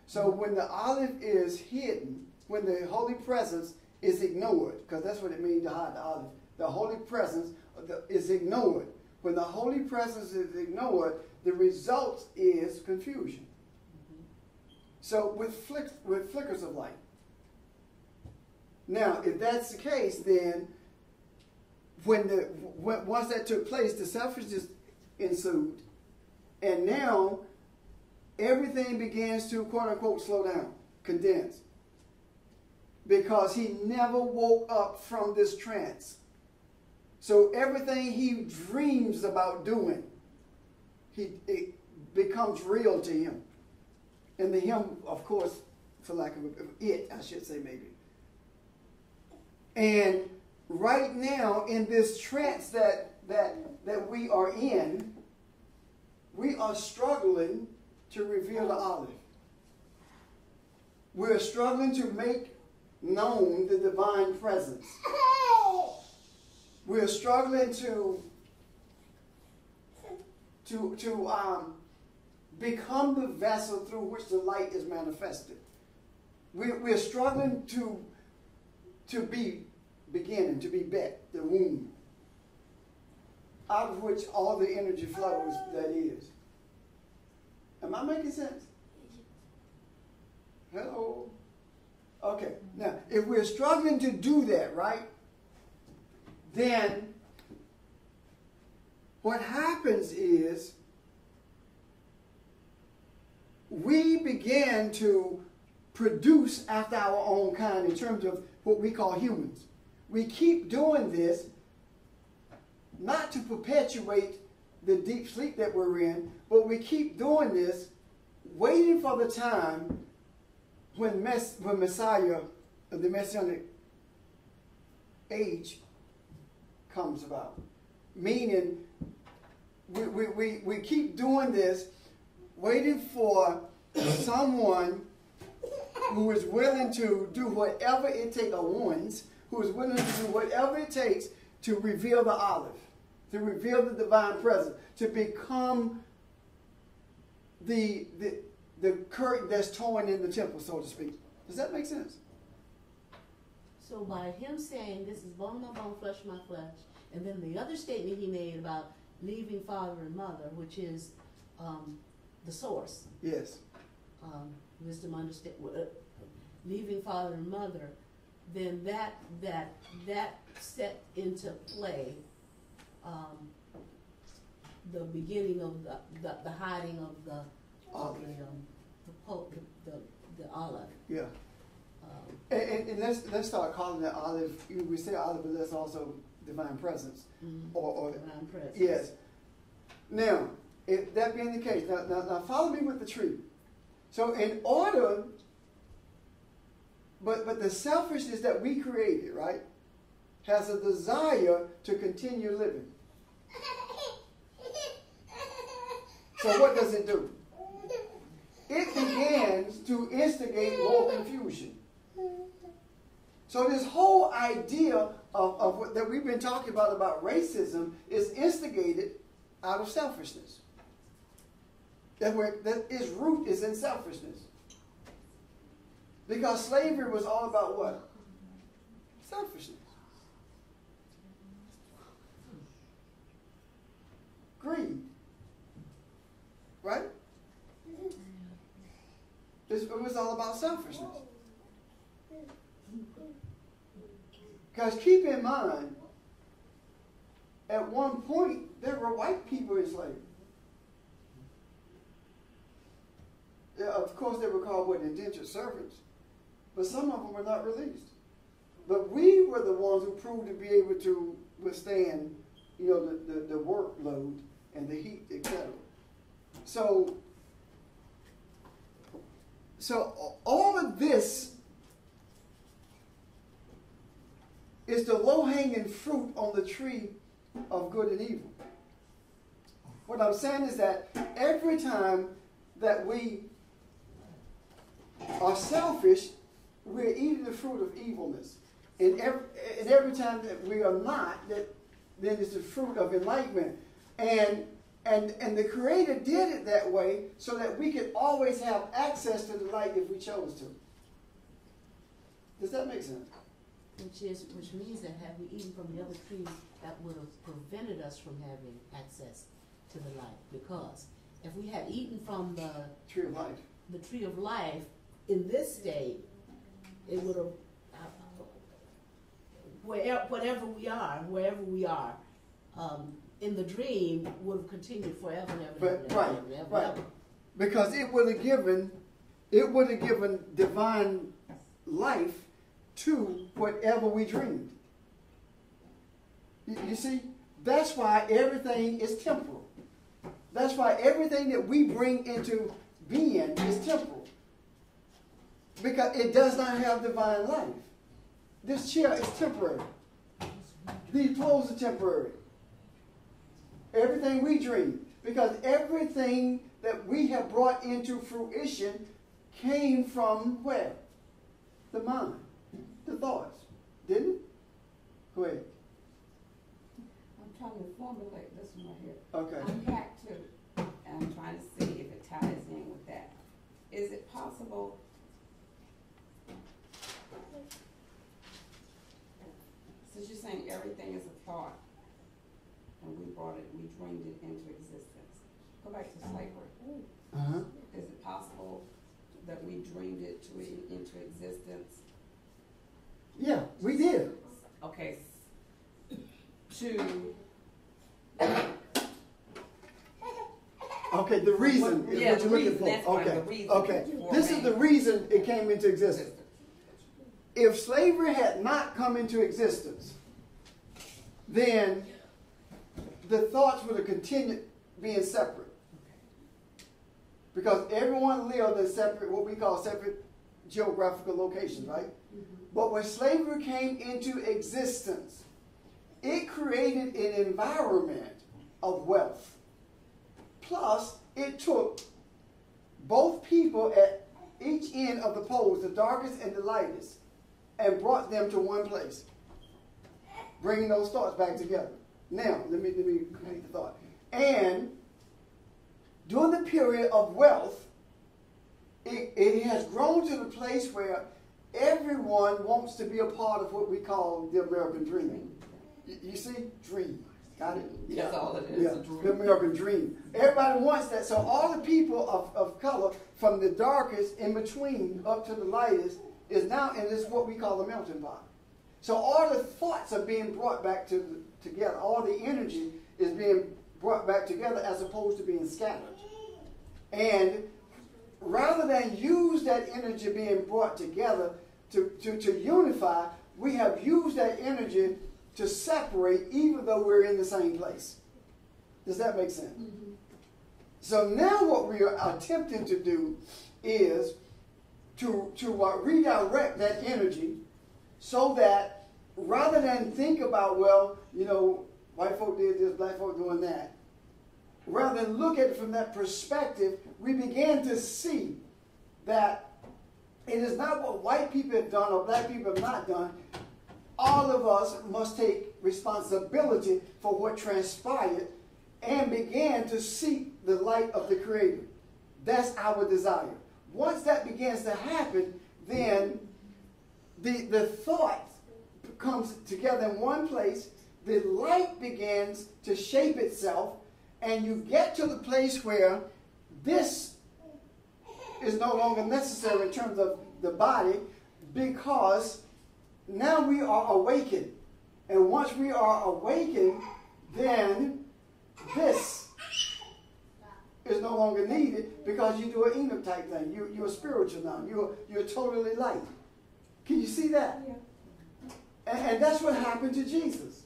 So when the olive is hidden, when the holy presence is ignored, because that's what it means to hide the olive. The holy presence is ignored. When the holy presence is ignored, the result is confusion. So with flickers of light. Now, if that's the case, then once that took place, the selfishness ensued, and now everything begins to quote unquote slow down, condense, because he never woke up from this trance. So everything he dreams about doing, it becomes real to him. And the him, of course, for lack of it, I should say maybe. And right now, in this trance that we are in, we are struggling to reveal the olive. We're struggling to make known the divine presence. We're struggling to become the vessel through which the light is manifested. We're struggling to be beginning, to be Bet, the womb, out of which all the energy flows that is. Am I making sense? Hello? Okay, now, if we're struggling to do that, right, then what happens is we begin to produce after our own kind in terms of what we call humans. We keep doing this not to perpetuate the deep sleep that we're in, but we keep doing this waiting for the time when Messiah, the Messianic age, comes about. Meaning, we keep doing this waiting for someone who is willing to do whatever it takes, or ones who is willing to do whatever it takes to reveal the olive, to reveal the divine presence, to become the curtain that's torn in the temple, so to speak. Does that make sense? So by him saying, this is bone of my bone, flesh of my flesh, and then the other statement he made about leaving father and mother, which is the source. Yes. Wisdom, understand, leaving father and mother, then that set into play the beginning of the hiding of the olive. The olive. Yeah. And let's start calling it olive. We say olive, but that's also divine presence. Mm-hmm. Or divine presence. Yes. Now, if that being the case, now follow me with the tree. So in order, but the selfishness that we created, right, has a desire to continue living. So what does it do? It begins to instigate more confusion. So this whole idea of what that we've been talking about racism is instigated out of selfishness. That its root is in selfishness. Because slavery was all about what? Selfishness. Greed. Right? It was all about selfishness. Because keep in mind, at one point, there were white people in slavery. Of course, they were called indentured servants, but some of them were not released. But we were the ones who proved to be able to withstand, the workload and the heat, etc. So all of this is the low-hanging fruit on the tree of good and evil. What I'm saying is that every time that we are selfish, we're eating the fruit of evilness. And every time that we are not, then it's the fruit of enlightenment. And the Creator did it that way so that we could always have access to the light if we chose to. Does that make sense? Which means that had we eaten from the other trees, that would have prevented us from having access to the light. Because if we had eaten from the tree of life, in this state, it would have wherever we are, in the dream would have continued forever and ever. Right. Because it would have given divine life to whatever we dreamed. You see, that's why everything is temporal. That's why everything that we bring into being is temporal. Because it does not have divine life. This chair is temporary. These clothes are temporary. Everything we dream. Because everything that we have brought into fruition came from where? The mind. The thoughts. Didn't it? Go ahead. I'm trying to formulate this one right here. Okay. Unpack two. And I'm trying to see if it ties in with that. Is it possible? Since you're saying everything is a thought, and we dreamed it into existence. Go back to slavery. Uh-huh. Is it possible that we dreamed it into existence? Yeah, we did. Okay. Okay, the reason is what you're looking for. That's Okay. This is the reason it came into existence. If slavery had not come into existence, then the thoughts would have continued being separate. Because everyone lived in separate, what we call separate geographical locations, right? Mm-hmm. But when slavery came into existence, it created an environment of wealth. Plus, it took both people at each end of the poles, the darkest and the lightest, and brought them to one place, bringing those thoughts back together. Now, let me complete the thought. And during the period of wealth, it has grown to the place where everyone wants to be a part of what we call the American dream. You see? Dream. Got it? Yeah. That's all it is. Yeah, the American dream. Everybody wants that. So all the people of color, from the darkest in between up to the lightest, is now in this what we call the melting pot. So all the thoughts are being brought back together. All the energy is being brought back together as opposed to being scattered. And rather than use that energy being brought together to unify, we have used that energy to separate even though we're in the same place. Does that make sense? Mm-hmm. So now what we are attempting to do is to redirect that energy so that rather than think about, well, you know, white folk did this, black folk doing that, rather than look at it from that perspective, we began to see that it is not what white people have done or black people have not done. All of us must take responsibility for what transpired and began to seek the light of the Creator. That's our desire. Once that begins to happen, then the thought comes together in one place, the light begins to shape itself, and you get to the place where this is no longer necessary in terms of the body, because now we are awakened. And once we are awakened, then this is no longer needed because you do an Enoch type thing. You're spiritual now. You're totally light. Can you see that? Yeah. And that's what happened to Jesus.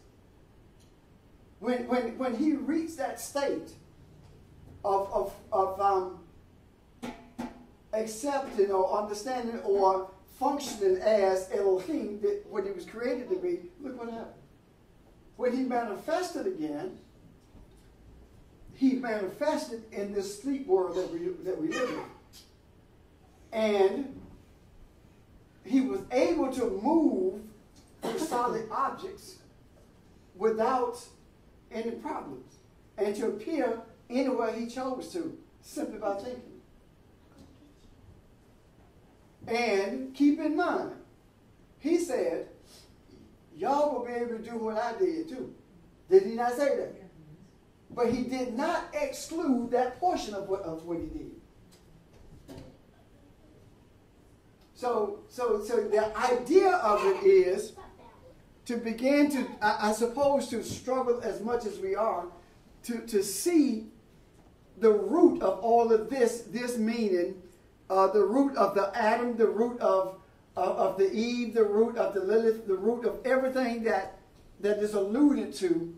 When he reached that state of accepting or understanding or functioning as Elohim, what he was created to be, look what happened. When he manifested again, he manifested in this sleep world that we live in. And he was able to move through solid objects without any problems, and to appear anywhere he chose to, simply by thinking. And keep in mind, he said, y'all will be able to do what I did too. Did he not say that? But he did not exclude that portion of what he did. So the idea of it is to begin to, I suppose, to struggle as much as we are, to see the root of all of this meaning, the root of the Adam, the root of the Eve, the root of the Lilith, the root of everything that is alluded to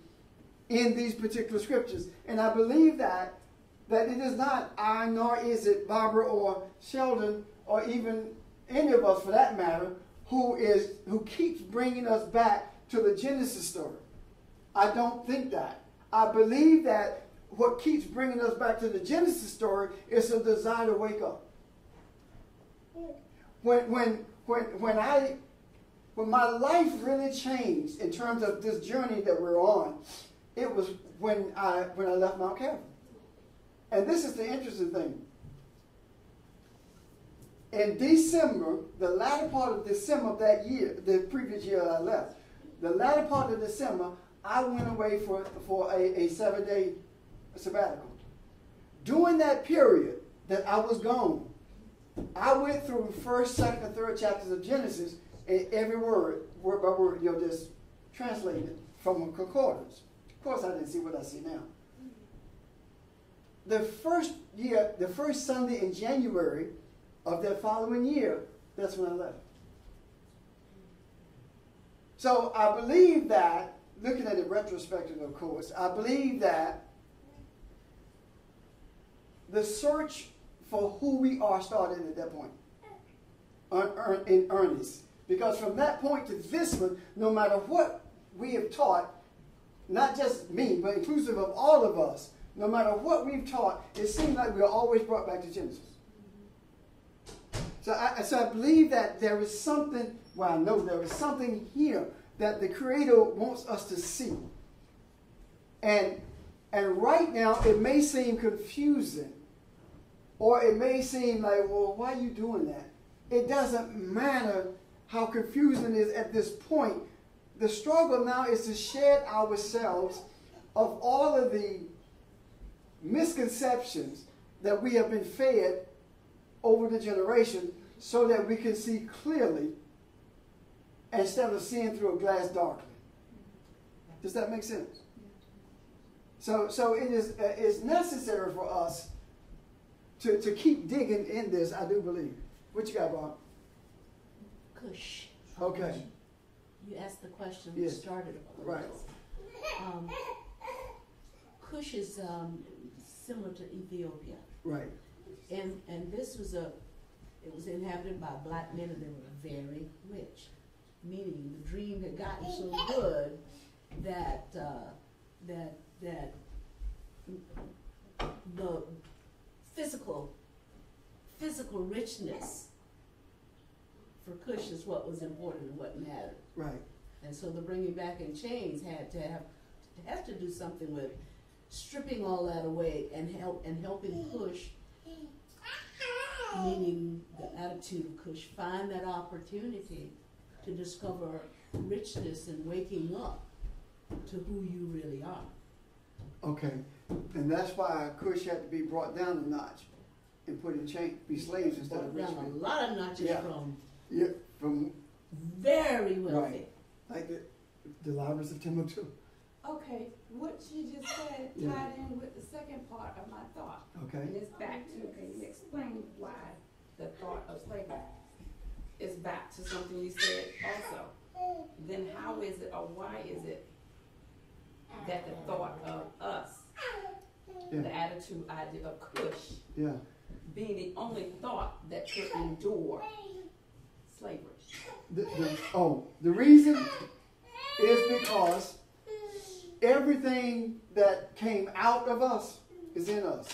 in these particular scriptures. And I believe that it is not I, nor is it Barbara or Sheldon or even any of us for that matter who keeps bringing us back to the Genesis story. I don't think that. I believe that what keeps bringing us back to the Genesis story is a desire to wake up. When my life really changed in terms of this journey that we're on, it was when I left Mount Calvary. And this is the interesting thing. In December, the latter part of December of that year, the previous year I left, the latter part of December, I went away for a 7-day sabbatical. During that period that I was gone, I went through 1st, 2nd, and 3rd chapters of Genesis, and every word by word, just translated from a concordance. Of course, I didn't see what I see now. The first Sunday in January of that following year, that's when I left. So I believe that, looking at it retrospectively, of course, I believe that the search for who we are started at that point, in earnest. Because from that point to this one, no matter what we have taught, not just me, but inclusive of all of us, no matter what we've taught, it seems like we're always brought back to Genesis. So I believe that there is something, well, I know there is something here that the Creator wants us to see. And right now, it may seem confusing, or it may seem like, well, why are you doing that? It doesn't matter how confusing it is at this point. The struggle now is to shed ourselves of all of the misconceptions that we have been fed over the generation so that we can see clearly instead of seeing through a glass darkly. Does that make sense? So it is necessary for us to keep digging in this, I do believe. What you got, Bob? Cush. Okay. You asked the question, Yes. started all of Right. this. Cush is similar to Ethiopia. Right. And this was it was inhabited by black men, and they were very rich. Meaning the dream had gotten so good that the physical richness for Cush is what was important and what mattered. Right. And so the bringing back in chains has to do something with stripping all that away and helping Cush, meaning the attitude of Cush, find that opportunity to discover richness and waking up to who you really are. Okay. And that's why Cush had to be brought down a notch and put in chains, be slaves instead of rich Down a men. lot of notches Yeah. from Yeah, from very wealthy. Right. Like the libraries of Timbuktu. Okay, what you just said Yeah. tied in with the second part of my thought. Okay. And it's back to, can you explain why the thought of slavery is back to something you said also? Then how is it, or why is it that the thought of us, Yeah. the attitude idea of Cush, Yeah. being the only thought that could endure slavery? The reason is because everything that came out of us is in us.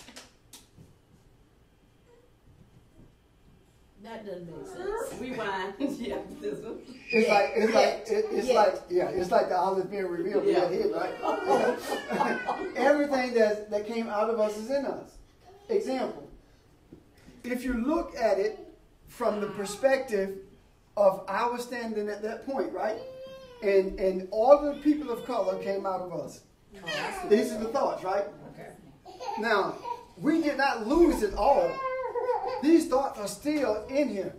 That doesn't make sense. Rewind. Yeah, this one. It's like the olive being revealed in that head, right? Everything that came out of us is in us. Example. If you look at it from the perspective of our standing at that point, right? And all the people of color came out of us. These are the thoughts, right? Okay. Now, we did not lose it all. These thoughts are still in here.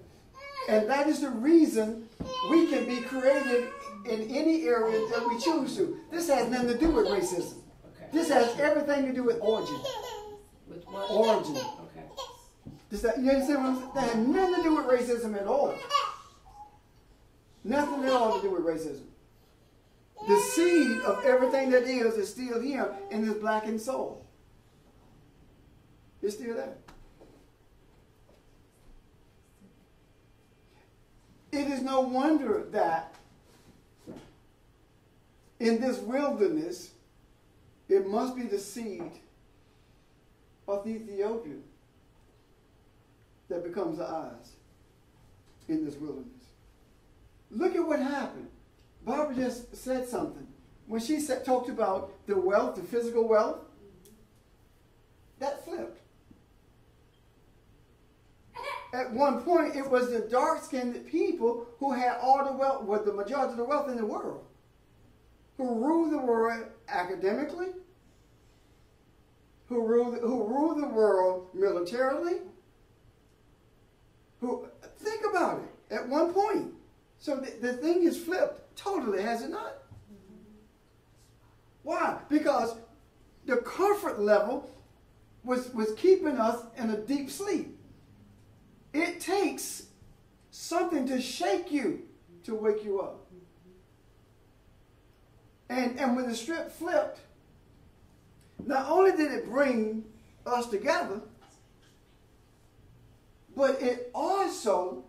And that is the reason we can be creative in any area that we choose to. This has nothing to do with racism. Okay. This has everything to do with origin. With what? Origin. Okay. You understand what I'm saying? That has nothing to do with racism at all. Nothing at all to do with racism. The seed of everything that is still here in this blackened soul. It's still there. It is no wonder that in this wilderness, it must be the seed of the Ethiopian that becomes the eyes in this wilderness. Look at what happened. Barbara just said something. When she talked about the wealth, the physical wealth, that flipped. At one point, it was the dark-skinned people who had all the wealth, with the majority of the wealth in the world, who ruled the world academically, who ruled the world militarily. Think about it. At one point, so the thing is flipped totally, has it not? Why? Because the comfort level was keeping us in a deep sleep. It takes something to shake you to wake you up. And when the script flipped, not only did it bring us together, but it also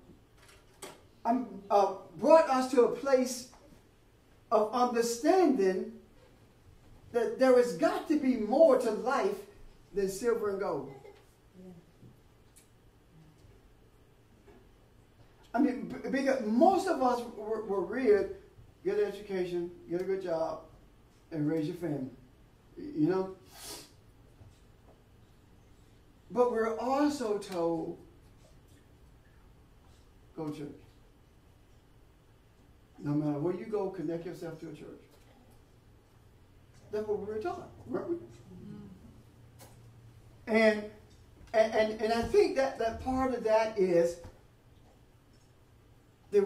brought us to a place of understanding that there has got to be more to life than silver and gold. I mean, because most of us were reared, get an education, get a good job, and raise your family. You know? But we're also told, go to church. No matter where you go, connect yourself to a church. That's what we were taught, weren't we? And I think that part of that is the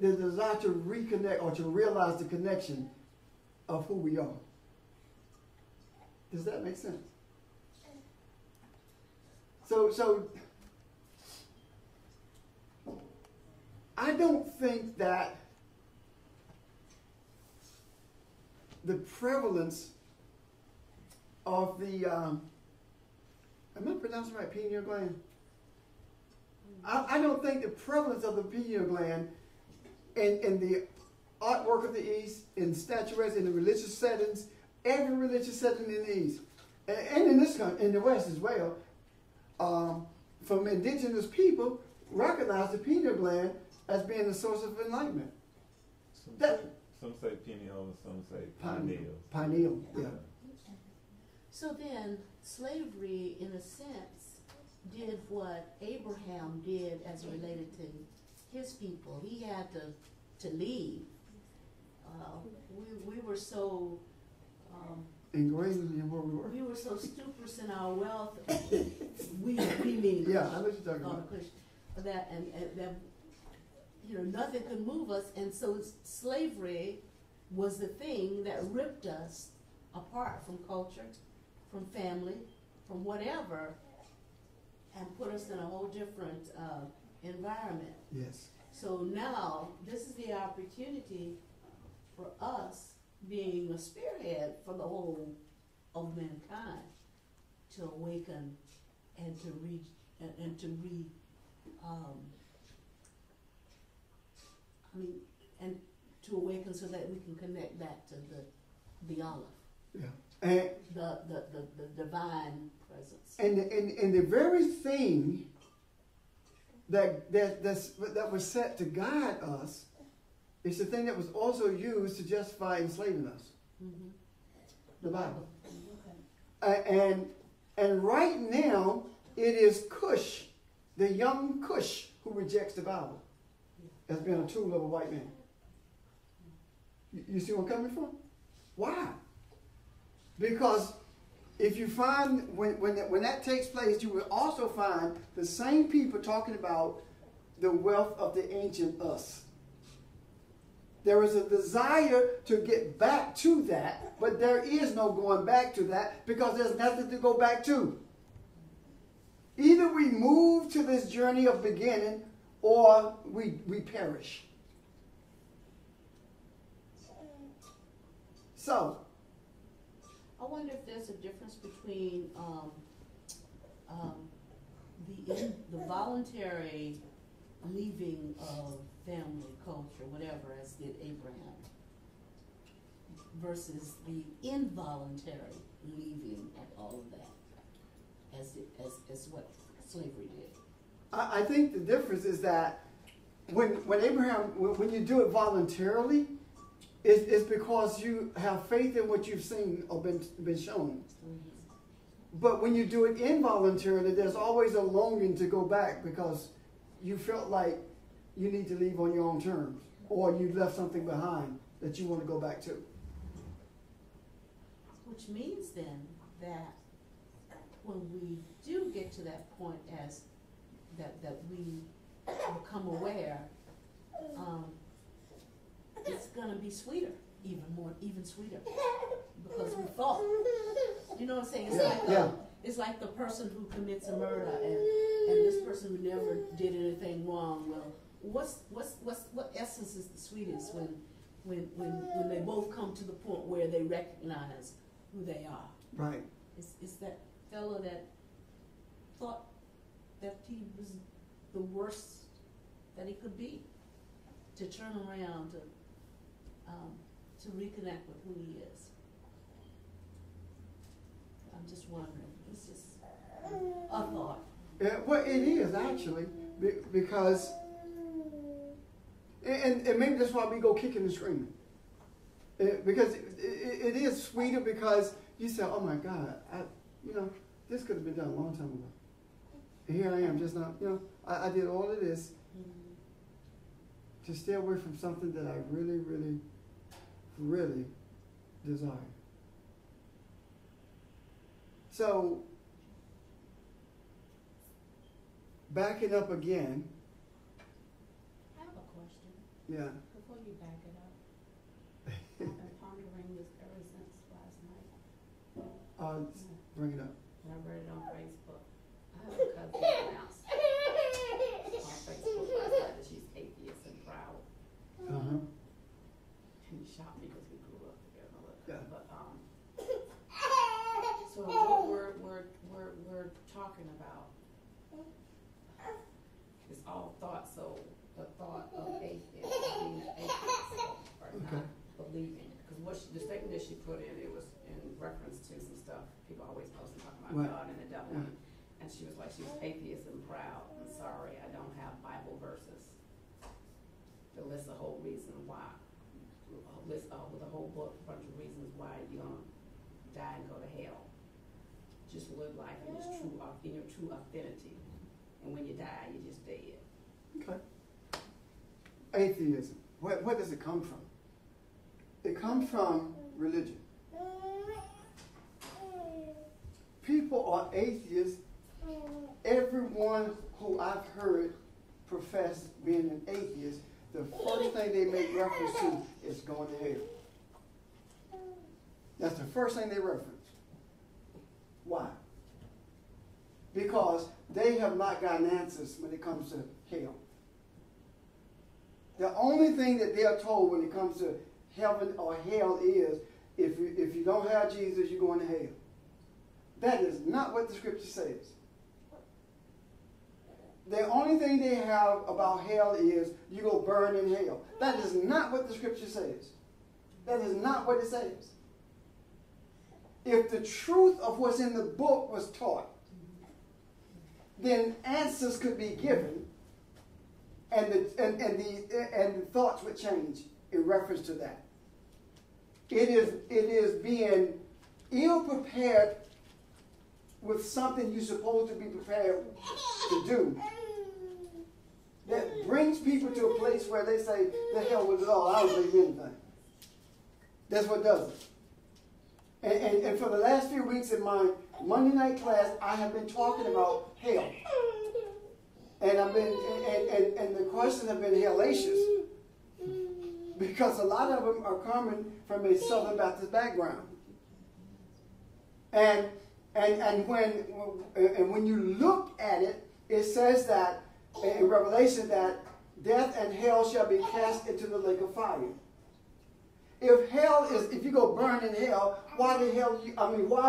desire to reconnect or to realize the connection of who we are. Does that make sense? So I don't think that the prevalence of the, am I pronouncing right, pineal gland? I don't think the prevalence of the pineal gland in the artwork of the East, in statuettes, in the religious settings, every religious setting in the East, and in this country, in the West as well, from indigenous people, recognize the pineal gland as being the source of enlightenment. Some say pineal, some say pineal. Pineal, yeah. So then, slavery, in a sense, did what Abraham did as related to his people. He had to leave. We were so ingrained in where we were. We were so stuporous in our wealth. we mean yeah, I know what you're talking about. That and that, you know, nothing could move us, and so slavery was the thing that ripped us apart from culture, from family, from whatever, and put us in a whole different environment. Yes. So now, this is the opportunity for us, being a spearhead for the whole of mankind, to awaken and to reach and to to awaken so that we can connect back to the Aleph. Yeah. And the divine presence. And the very thing that was set to guide us is the thing that was also used to justify enslaving us. Mm-hmm. The Bible. Okay. And right now, it is Cush, the young Cush, who rejects the Bible as being a tool of a white man. You see where I'm coming from? Why? Because if you find, when that takes place, you will also find the same people talking about the wealth of the ancient us. There is a desire to get back to that, but there is no going back to that because there's nothing to go back to. Either we move to this journey of beginning or we perish. So, I wonder if there's a difference between the voluntary leaving of family, culture, whatever, as did Abraham, versus the involuntary leaving of all of that, as what slavery did. I think the difference is that when Abraham, when you do it voluntarily, it's because you have faith in what you've seen or been shown. Mm-hmm. But when you do it involuntarily, there's always a longing to go back because you felt like you need to leave on your own terms, or you left something behind that you want to go back to. Which means then that when we do get to that point as that we become aware, it's gonna be sweeter, even sweeter, because we thought. You know what I'm saying? It's like the person who commits a murder and this person who never did anything wrong. Well, what essence is the sweetest when they both come to the point where they recognize who they are? Right. It's that fellow that thought that he was the worst that he could be, to turn around to reconnect with who he is. I'm just wondering. It's just a thought. Well, it is actually because, and maybe that's why we go kicking and screaming. Because it is sweeter because you say, "Oh my God, this could have been done a long time ago. And here I am, just not, I did all of this to stay away from something that I really, really, really desire." So, backing up again. I have a question. Yeah. Before you back it up, I've been pondering this ever since last night. Bring it up. And I read it on Facebook. I have a cousin announced on Facebook last night that she's atheist and proud. Uh-huh. And it shocked me because we grew up together. Yeah. But so what we're talking about is all thought. So the thought of atheist, being atheist, or not believing. Because the statement that she put in, it was in reference to some stuff people always post and talk about God and the devil. And she was like, she was atheist and proud. I'm sorry, I don't have Bible verses to list a whole reason why. List with a whole bunch of reasons why you're gonna die and go to hell. Just live life in your true authenticity. And when you die, you're just dead. Okay. Atheism. Where does it come from? It comes from religion. People are atheists. Everyone who I've heard profess being an atheist, the first thing they make reference to is going to hell. That's the first thing they reference. Why? Because they have not gotten answers when it comes to hell. The only thing that they are told when it comes to heaven or hell is, if you don't have Jesus, you're going to hell. That is not what the scripture says. The only thing they have about hell is you go burn in hell. That is not what the scripture says. That is not what it says. If the truth of what's in the book was taught, then answers could be given and the thoughts would change in reference to that. It is being ill prepared with something you're supposed to be prepared to do. That brings people to a place where they say, the hell with it all, I don't believe anything. That's what does it. And for the last few weeks in my Monday night class, I have been talking about hell. And and the questions have been hellacious. Because a lot of them are coming from a Southern Baptist background. And when you look at it, it says that in Revelation that death and hell shall be cast into the lake of fire. If you go burn in hell, why are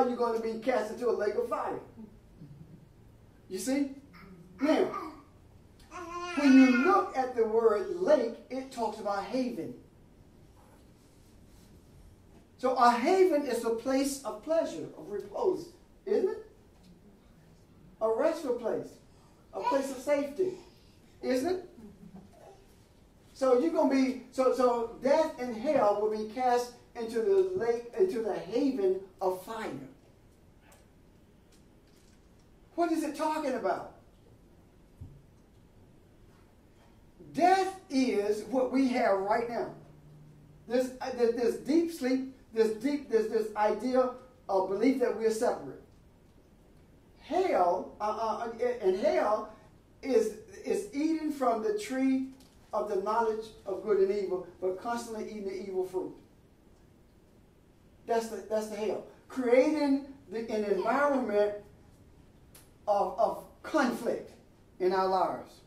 you going to be cast into a lake of fire? You see? Now, when you look at the word lake, it talks about haven. So a haven is a place of pleasure, of repose, isn't it? A restful place, a place of safety, isn't it? So you're going to be, so death and hell will be cast into the lake, into the haven of fire. What is it talking about? Death is what we have right now. This deep sleep, this idea of belief that we're separate. Hell, and hell is eating from the tree of the knowledge of good and evil, but constantly eating the evil fruit. That's the hell. Creating an environment of conflict in our lives.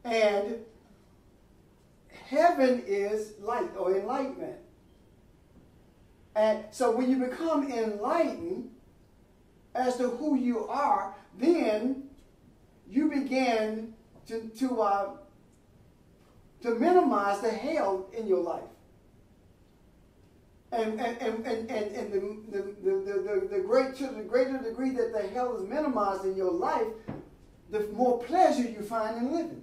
And heaven is light or enlightenment. And so when you become enlightened as to who you are, then you begin to minimize the hell in your life. And the greater degree that the hell is minimized in your life, the more pleasure you find in living.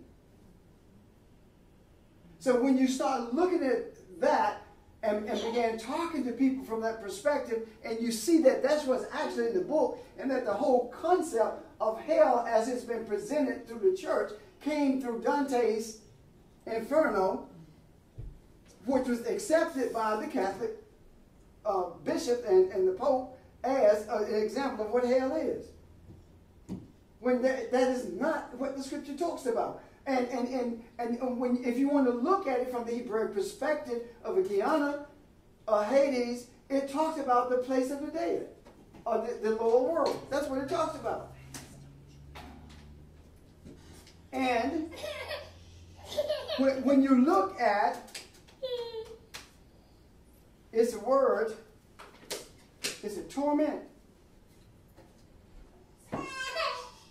So when you start looking at that and began talking to people from that perspective, and you see that that's what's actually in the book, and that the whole concept of hell as it's been presented through the church came through Dante's Inferno, which was accepted by the Catholic bishop and the Pope as an example of what hell is. When that is not what the scripture talks about. And when, if you want to look at it from the Hebrew perspective of a Gehenna, Hades, it talks about the place of the dead, or the lower world. That's what it talks about. And when you look at its word, it's a torment.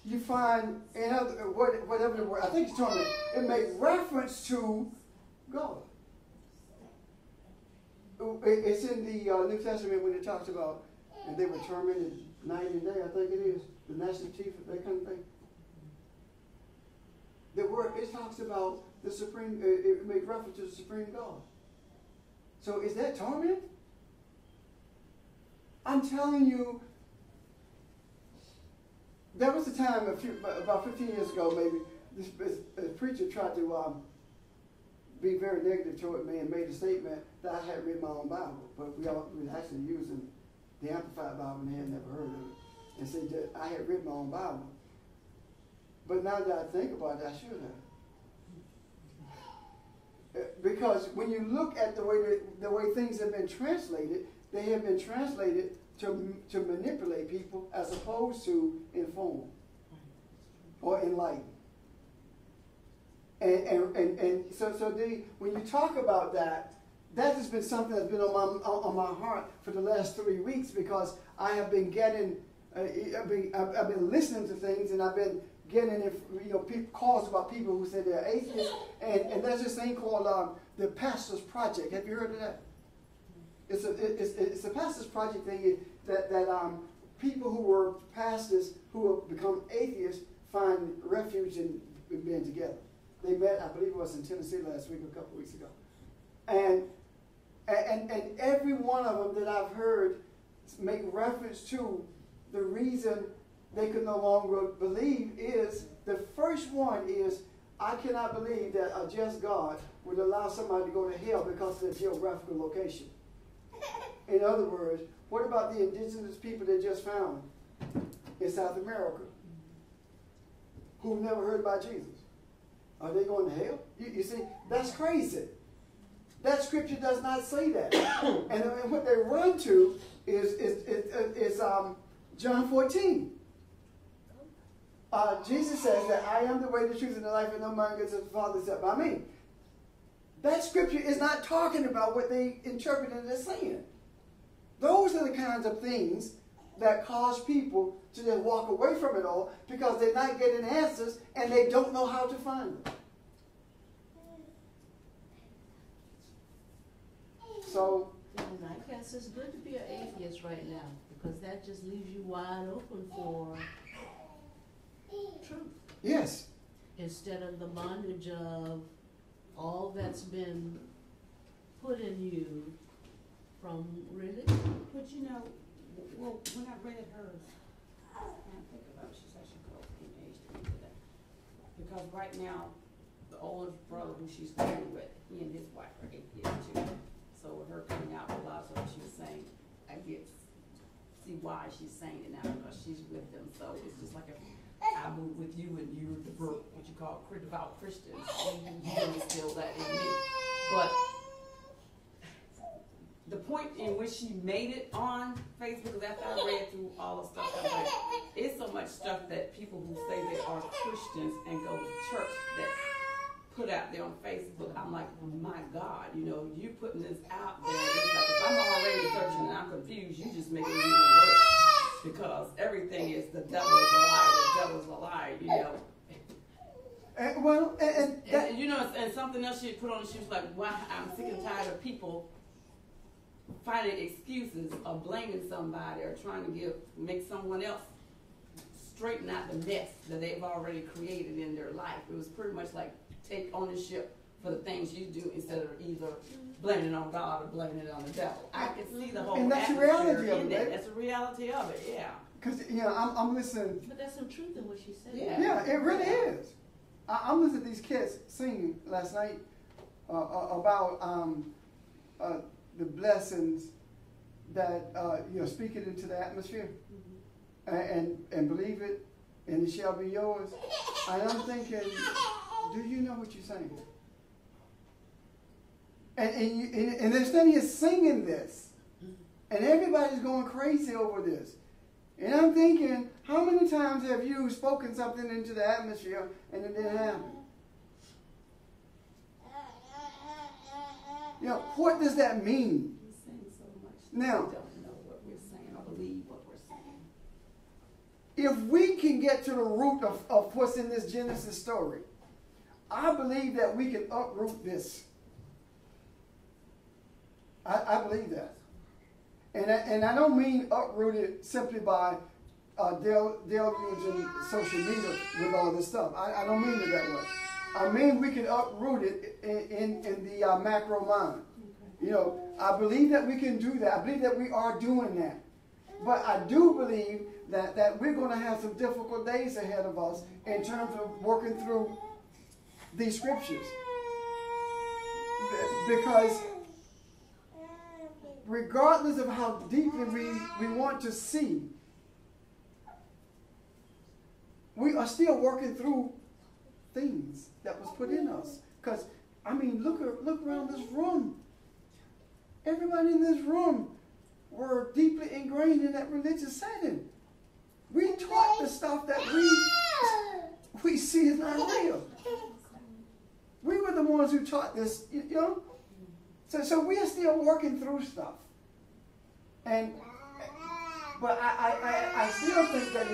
You find whatever the word, I think it's torment, it makes reference to God. It's in the New Testament when it talks about, and they were tormented night and day, I think it is, the national chief, that kind of thing. The word, it talks about the supreme, it makes reference to the supreme God. So is that torment? I'm telling you, there was a time about 15 years ago, maybe, this preacher tried to be very negative toward me and made a statement that I had read my own Bible, but we were actually using the Amplified Bible and they had never heard of it, and said that I had read my own Bible. But now that I think about it, I should have. Because when you look at the way things have been translated, they have been translated to manipulate people as opposed to inform or enlighten. And so when you talk about that, that has been something that's been on my heart for the last 3 weeks, because I have been getting, I've been listening to things, and I've been getting calls about people who say they're atheists, and there's this thing called the Pastor's Project. Have you heard of that? It's a Pastor's Project thing that people who were pastors who have become atheists find refuge in being together. They met, I believe it was in Tennessee last week, a couple weeks ago. And every one of them that I've heard make reference to the reason they could no longer believe is, the first one is, I cannot believe that a just God would allow somebody to go to hell because of their geographical location. In other words, what about the indigenous people they just found in South America who've never heard about Jesus? Are they going to hell? You see, that's crazy. That scripture does not say that. And what they run to is John 14. Jesus says that I am the way, the truth, and the life, and no man gets to the Father except by me. That scripture is not talking about what they interpreted it as saying. Those are the kinds of things that cause people to then walk away from it all because they're not getting answers and they don't know how to find them. So, and I guess it's good to be an atheist right now because that just leaves you wide open for truth. yes. Instead of the bondage of all that's been put in you from religion. But you know, well, when I read hers, I can't think about it. She's actually called teenage to me today. Because right now, the oldest brother who she's living with, he and his wife are atheists too. So with her coming out with a lot of what she was saying, I see why she's saying it now because she's with them. So it's just like I move with you and you're the what you call devout Christians. You don't instill that in me. But the point in which she made it on Facebook is after I read through all the stuff, I was like, it's so much stuff that people who say they are Christians and go to church that put out there on Facebook. I'm like, oh my God, you putting this out there. It's like, if I'm already searching and I'm confused, you just make it even worse. Because everything is the devil is a liar, the devil's a liar, And something else she put on, she was like, wow, I'm sick and tired of people finding excuses or blaming somebody or trying to make someone else straighten out the mess that they've already created in their life. It was pretty much like take ownership for the things you do instead of either blaming it on God or blaming it on the devil. I can see the whole And that's the reality of it. That's the reality of it, yeah. Because, I'm listening. But there's some truth in what she said. Yeah, it really is. I'm listening to these kids sing last night about the blessings that, speak it into the atmosphere and believe it, and it shall be yours. And I'm thinking, do you know what you're saying? And they're standing here singing this, and everybody's going crazy over this. And I'm thinking, how many times have you spoken something into the atmosphere and it didn't happen? What does that mean? We're saying so much. Now, We don't know what we're saying or believe what we're saying. if we can get to the root of what's in this Genesis story, I believe that we can uproot this. I believe that. And I don't mean uproot it simply by deluging social media with all this stuff. I don't mean it that way. I mean we can uproot it in the macro mind. I believe that we can do that. I believe that we are doing that. But I do believe that we're going to have some difficult days ahead of us in terms of working through these scriptures. Because regardless of how deeply we want to see, we are still working through things that was put in us. Because, look around this room. Everybody in this room were deeply ingrained in that religious setting. We taught the stuff that we see is not real. We were the ones who taught this, So we are still working through stuff. But I still think that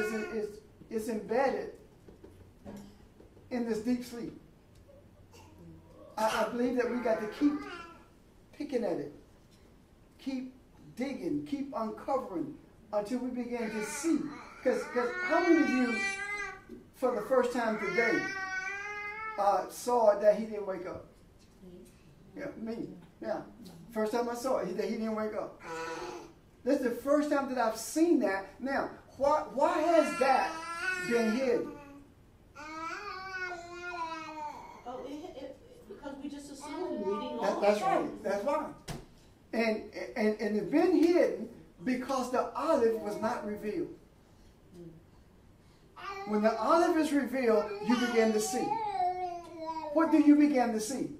it's embedded in this deep sleep. I believe that we got to keep picking at it. Keep digging, keep uncovering until we begin to see. Because how many of you, for the first time today, saw it that he didn't wake up. Yeah, me. Yeah. First time I saw it, that he didn't wake up. This is the first time that I've seen that. Now, why has that been hidden? Oh, because we just assume reading all That's right. That's right. And it's been hidden because the olive was not revealed. When the olive is revealed, you begin to see. What do you begin to see?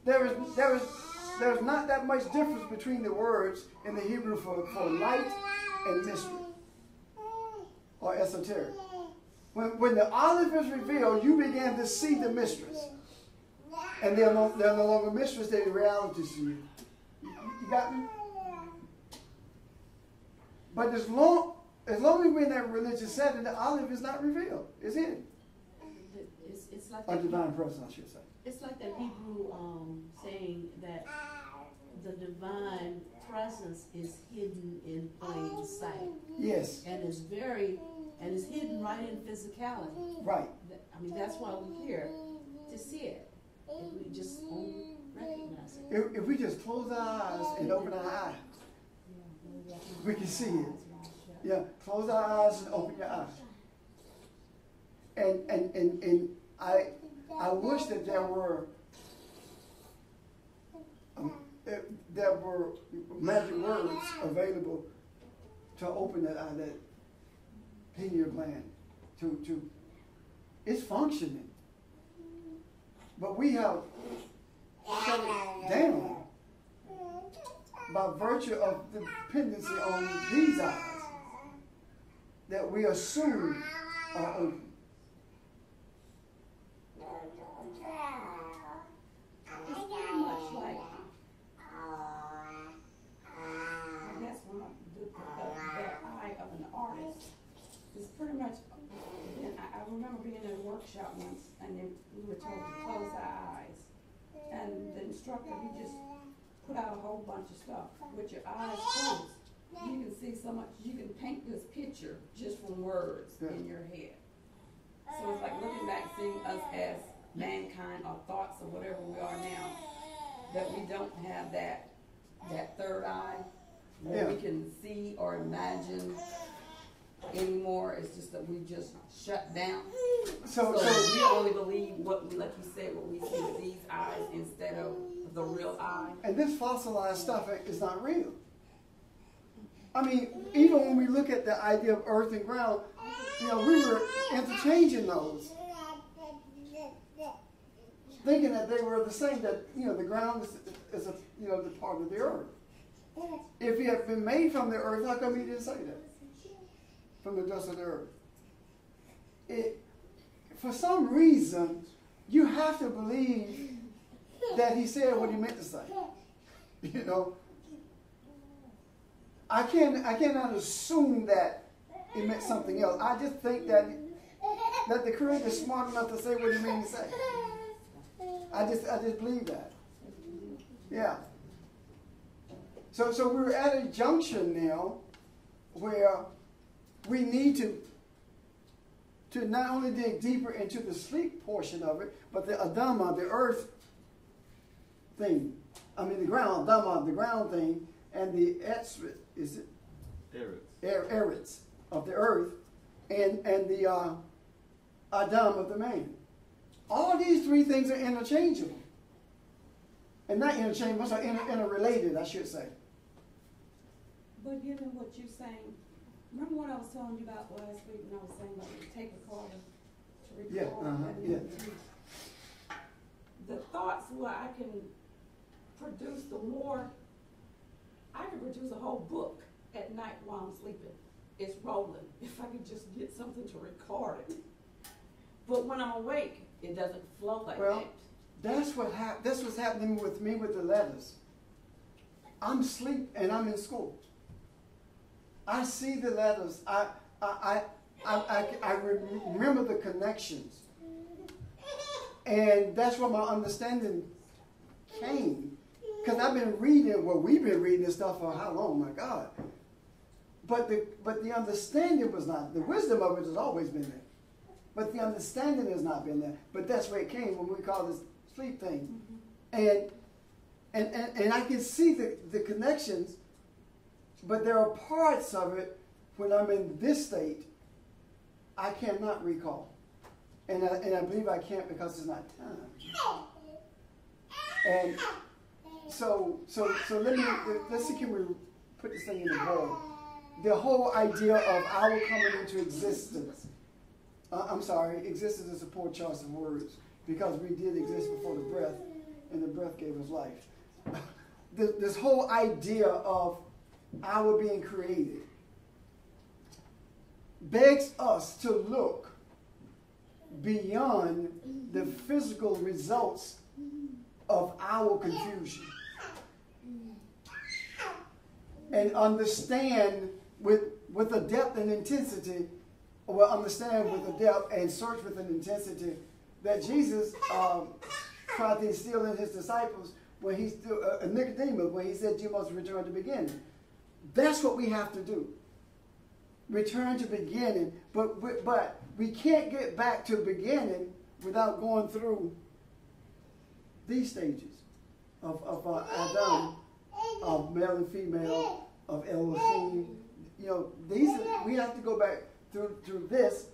There is not that much difference between the words in the Hebrew for light and mystery or esoteric. When the olive is revealed, you begin to see the mistress. And they're no longer mistress, they're reality to you. You got me? But as long as we're in that religious setting, the olive is not revealed. It's hidden. It's like A divine person, I should say. It's like that Hebrew saying that the divine presence is hidden in plain sight. Yes. And it's hidden right in physicality. Right. I mean, that's why we're here, to see it. If we just only recognize it. If we just close our eyes and open our eyes, we can see it. Yeah, close our eyes and open your eyes. And I wish that there were magic words available to open that pineal gland. It's functioning, but we have shut it down by virtue of the dependency on these eyes that we assume are open. It's pretty much like, I guess the eye of an artist is pretty much, and I remember being in a workshop once, and then we were told to close our eyes. And the instructor, he just put out a whole bunch of stuff. With your eyes closed, you can see so much, you can paint this picture just from words in your head. So it's like looking back, seeing us as mankind or thoughts or whatever we are now, that we don't have that third eye where we can see or imagine anymore. It's just that we just shut down. So we only believe what we, like you said, what we see with these eyes instead of the real eye. And this fossilized stuff is not real. I mean, even when we look at the idea of earth and ground, we were interchanging those, thinking that they were the same. That the ground is a the part of the earth. If he had been made from the earth, how come he didn't say that? From the dust of the earth. For some reason, you have to believe that he said what he meant to say. I cannot assume that it meant something else. I just think that the Creator is smart enough to say what he meant to say. I just believe that. Yeah. So we're at a junction now where we need to not only dig deeper into the sleep portion of it, but the Adama, the earth thing. I mean the ground, Adama, the ground thing, and the Etzrit, is it? Eretz of the earth, and the Adam of the man. All these three things are interchangeable. And not interchangeable, so interrelated, I should say. But given what you're saying, remember what I was telling you about last week when I was saying about the tape recorder to record? The thoughts where I can produce I can produce a whole book at night while I'm sleeping. It's rolling. If I could just get something to record it. But when I'm awake, it doesn't flow like that. That's what's happening with me with the letters. I'm asleep and I'm in school. I see the letters. I remember the connections. And that's where my understanding came. Because I've been reading, we've been reading this stuff for how long, my God. But the understanding was not, the wisdom of it has always been there. but the understanding has not been there. But that's where it came when we call this sleep thing. And I can see the connections, but there are parts of it when I'm in this state I cannot recall. And I believe I can't because it's not time. And so let's see, can we put this thing in the bowl? The whole idea of our coming into existence. I'm sorry, existence is a poor choice of words because we did exist before the breath, and the breath gave us life. This whole idea of our being created begs us to look beyond the physical results of our confusion and understand with a depth and intensity, or understand with a depth and search with an intensity that Jesus tried to instill in his disciples when he Nicodemus, when he said you must return to beginning. That's what we have to do. Return to beginning, but we can't get back to beginning without going through these stages of Adam, of male and female, of Elohim. You know, we have to go back through this.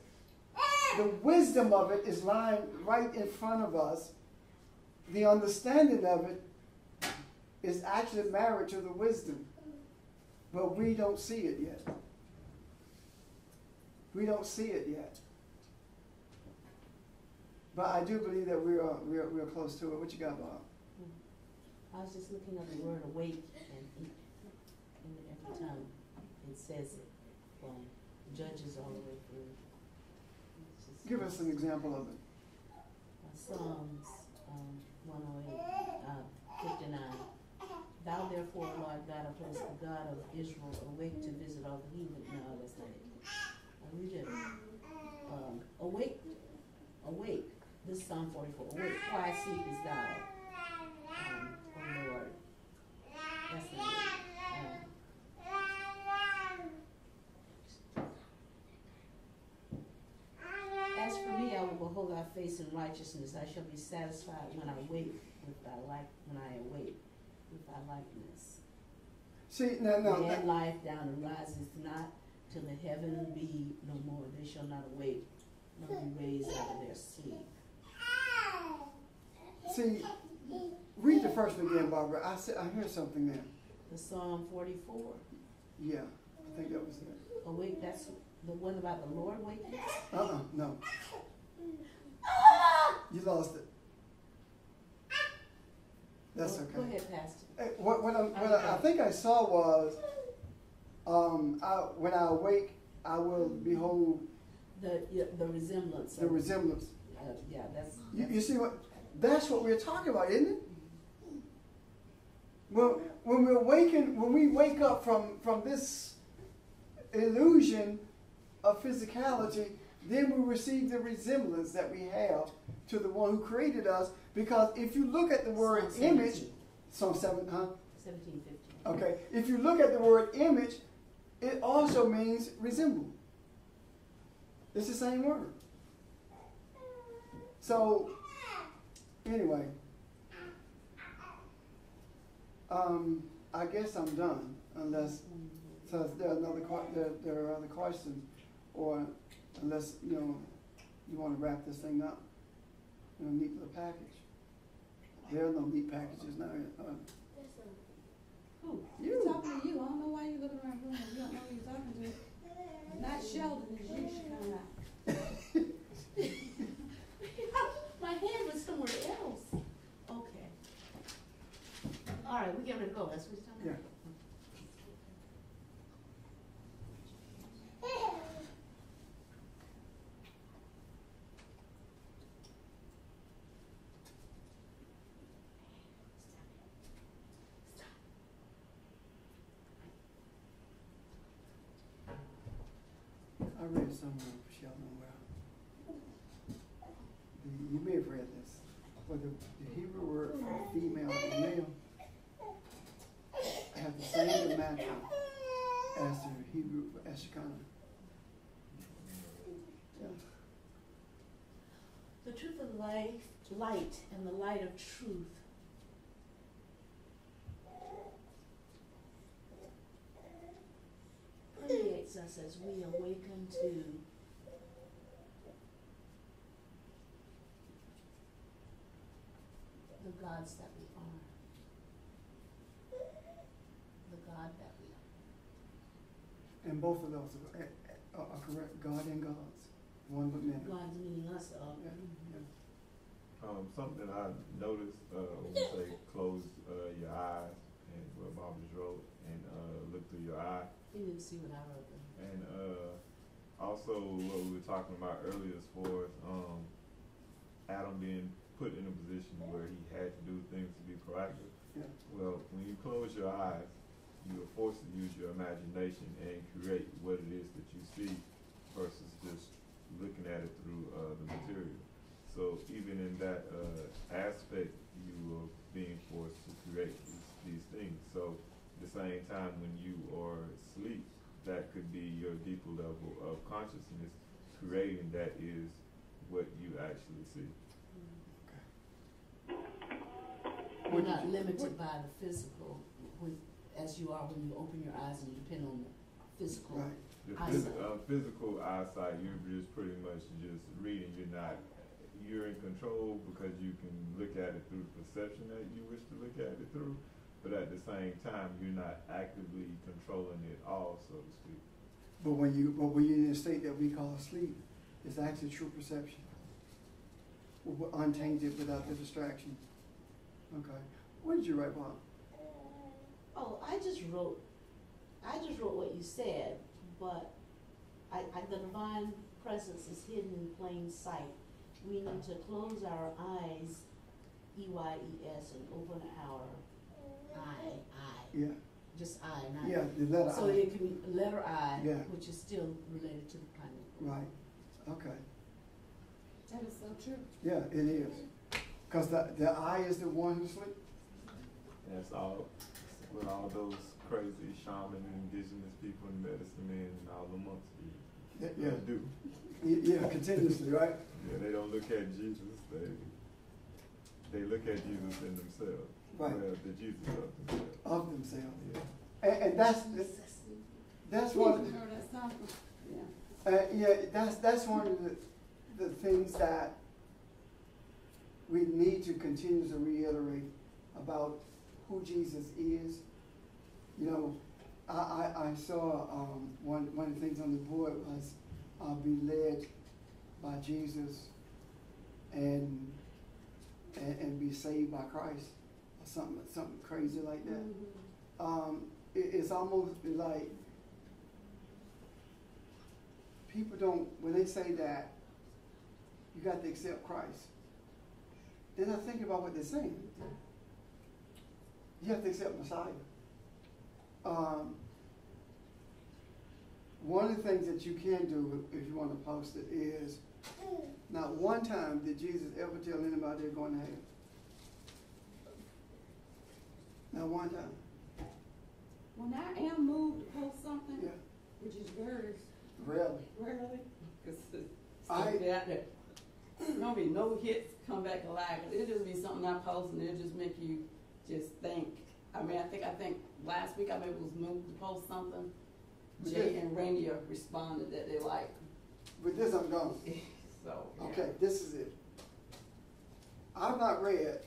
The wisdom of it is lying right in front of us. The understanding of it is actually married to the wisdom, but we don't see it yet. We don't see it yet. But I do believe that we're close to it. What you got, Bob? I was just looking at the word awake, and every time it says it, from Judges all the way through. Give us an example of it. Psalms 108, 59. Thou therefore, Lord God of hosts, the God of Israel, awake to visit all the heathen. No, that's not it. I read it. Awake, awake. This is Psalm 44. Awake, why sleepest thou, O Lord? That's not it. As for me, I will behold thy face in righteousness. I shall be satisfied when I awake with thy likeness. See, no. They life down and rises not till the heaven be no more. They shall not awake, nor be raised out of their sleep. See, read the first one again, Barbara. I hear something there. The Psalm 44. Yeah, I think that was it. Awake, that's the one about the Lord waking? No. You lost it. That's okay. Go ahead, Pastor. What I think I saw was, when I awake, I will behold the resemblance. The resemblance. Yeah, that's. You see what? That's what we're talking about, isn't it? Well, when we wake up from this illusion of physicality, then we receive the resemblance that we have to the one who created us. Because if you look at the word image, Psalm 7, huh? 17:15. Okay. If you look at the word image, it also means resemble. It's the same word. So, anyway, I guess I'm done, unless there are other questions, or unless you want to wrap this thing up in a neat little package. There are no neat packages now. Who? You. I'm talking to you. I don't know why you're looking around the room. You don't know who you're talking to. Not Sheldon, is you, Shekinah. My hand was somewhere else. Okay. All right, we get ready to go. That's what he's talking Yeah. about. I read it somewhere, Sheldon. You may have read this. But the Hebrew word for female and male has the same dimension as the Hebrew for Shekinah. Yeah. The truth of light and the light of truth permeates us as we awaken to the gods that we are. The God that we are. And both of those are correct, God and gods, one but many. God's meaning us all. Yeah, yeah. Something I noticed when you say close your eyes, and what Bob just wrote, and look through your eye. You didn't see what I wrote there. And also what we were talking about earlier as far as Adam being put in a position where he had to do things to be proactive. Yeah. Well, when you close your eyes, you are forced to use your imagination and create what it is that you see versus just looking at it through the material. So even in that aspect, you are being forced to create these things. So at the same time, when you are asleep, that could be your deeper level of consciousness. Creating that is what you actually see. We're not limited by the physical, as you are when you open your eyes and you depend on the physical. Right. The physical eyesight, you're just pretty much just reading. You're in control because you can look at it through the perception that you wish to look at it through. But at the same time, you're not actively controlling it all, so to speak. But when you're in a state that we call sleep, it's actually true perception. We're untainted without the distraction. Okay. What did you write, Bob? Oh, I just wrote what you said, but the divine presence is hidden in plain sight. We need to close our eyes, EYES, and open our I. Yeah. Just I, not Yeah, the letter so I. it can be letter I, Yeah. which is still related to the planet. Right. Okay. That is so true. Yeah, it is. Because the I is the one who sleeps. That's all. What all those crazy shaman and indigenous people and medicine men and all the monks do. Yeah, continuously, right? Yeah, they don't look at Jesus. They look at Jesus in themselves. Right. Well, the Jesus of themselves. Of themselves. Yeah. And that's one. Heard that song? Yeah. That's one of the things that we need to continue to reiterate about who Jesus is. You know, I saw one of the things on the board was be led by Jesus and be saved by Christ, or something crazy like that. Mm-hmm. It's almost like people don't, when they say that you got to accept Christ, they're not thinking about what they're saying. You have to accept Messiah. One of the things that you can do, if you want to post it, is not one time did Jesus ever tell anybody they're going to hell. Not one time. When I am moved to post something, Yeah. which is very Rarely. Rarely, because I- normally no hits come back alive. It'll just be something I post and it'll just make you just think. I mean, I think last week I maybe was moved to post something. Jay and Rainier responded that they like. With this, I'm gone. So. Yeah. Okay, this is it. I've not read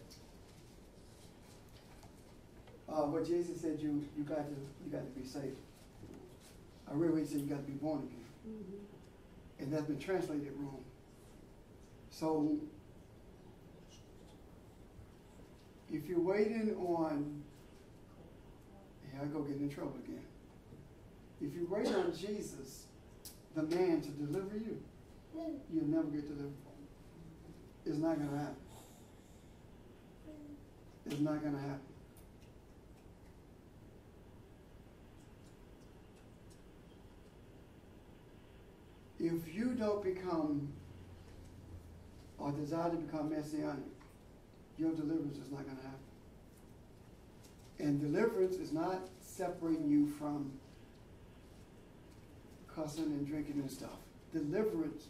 what Jesus said you got to be saved. I read what he said you got to be born again. Mm-hmm. And that's been translated wrong. So if you're waiting on, here I go getting in trouble again. If you wait on Jesus, the man, to deliver you, you'll never get delivered. It's not going to happen. It's not going to happen. If you don't become or desire to become messianic, your deliverance is not going to happen. And deliverance is not separating you from cussing and drinking and stuff. Deliverance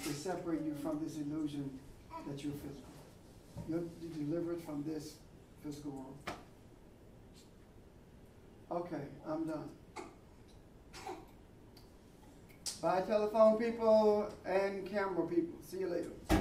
is separating you from this illusion that you're physical. You're delivered from this physical world. Okay, I'm done. Bye, telephone people and camera people. See you later.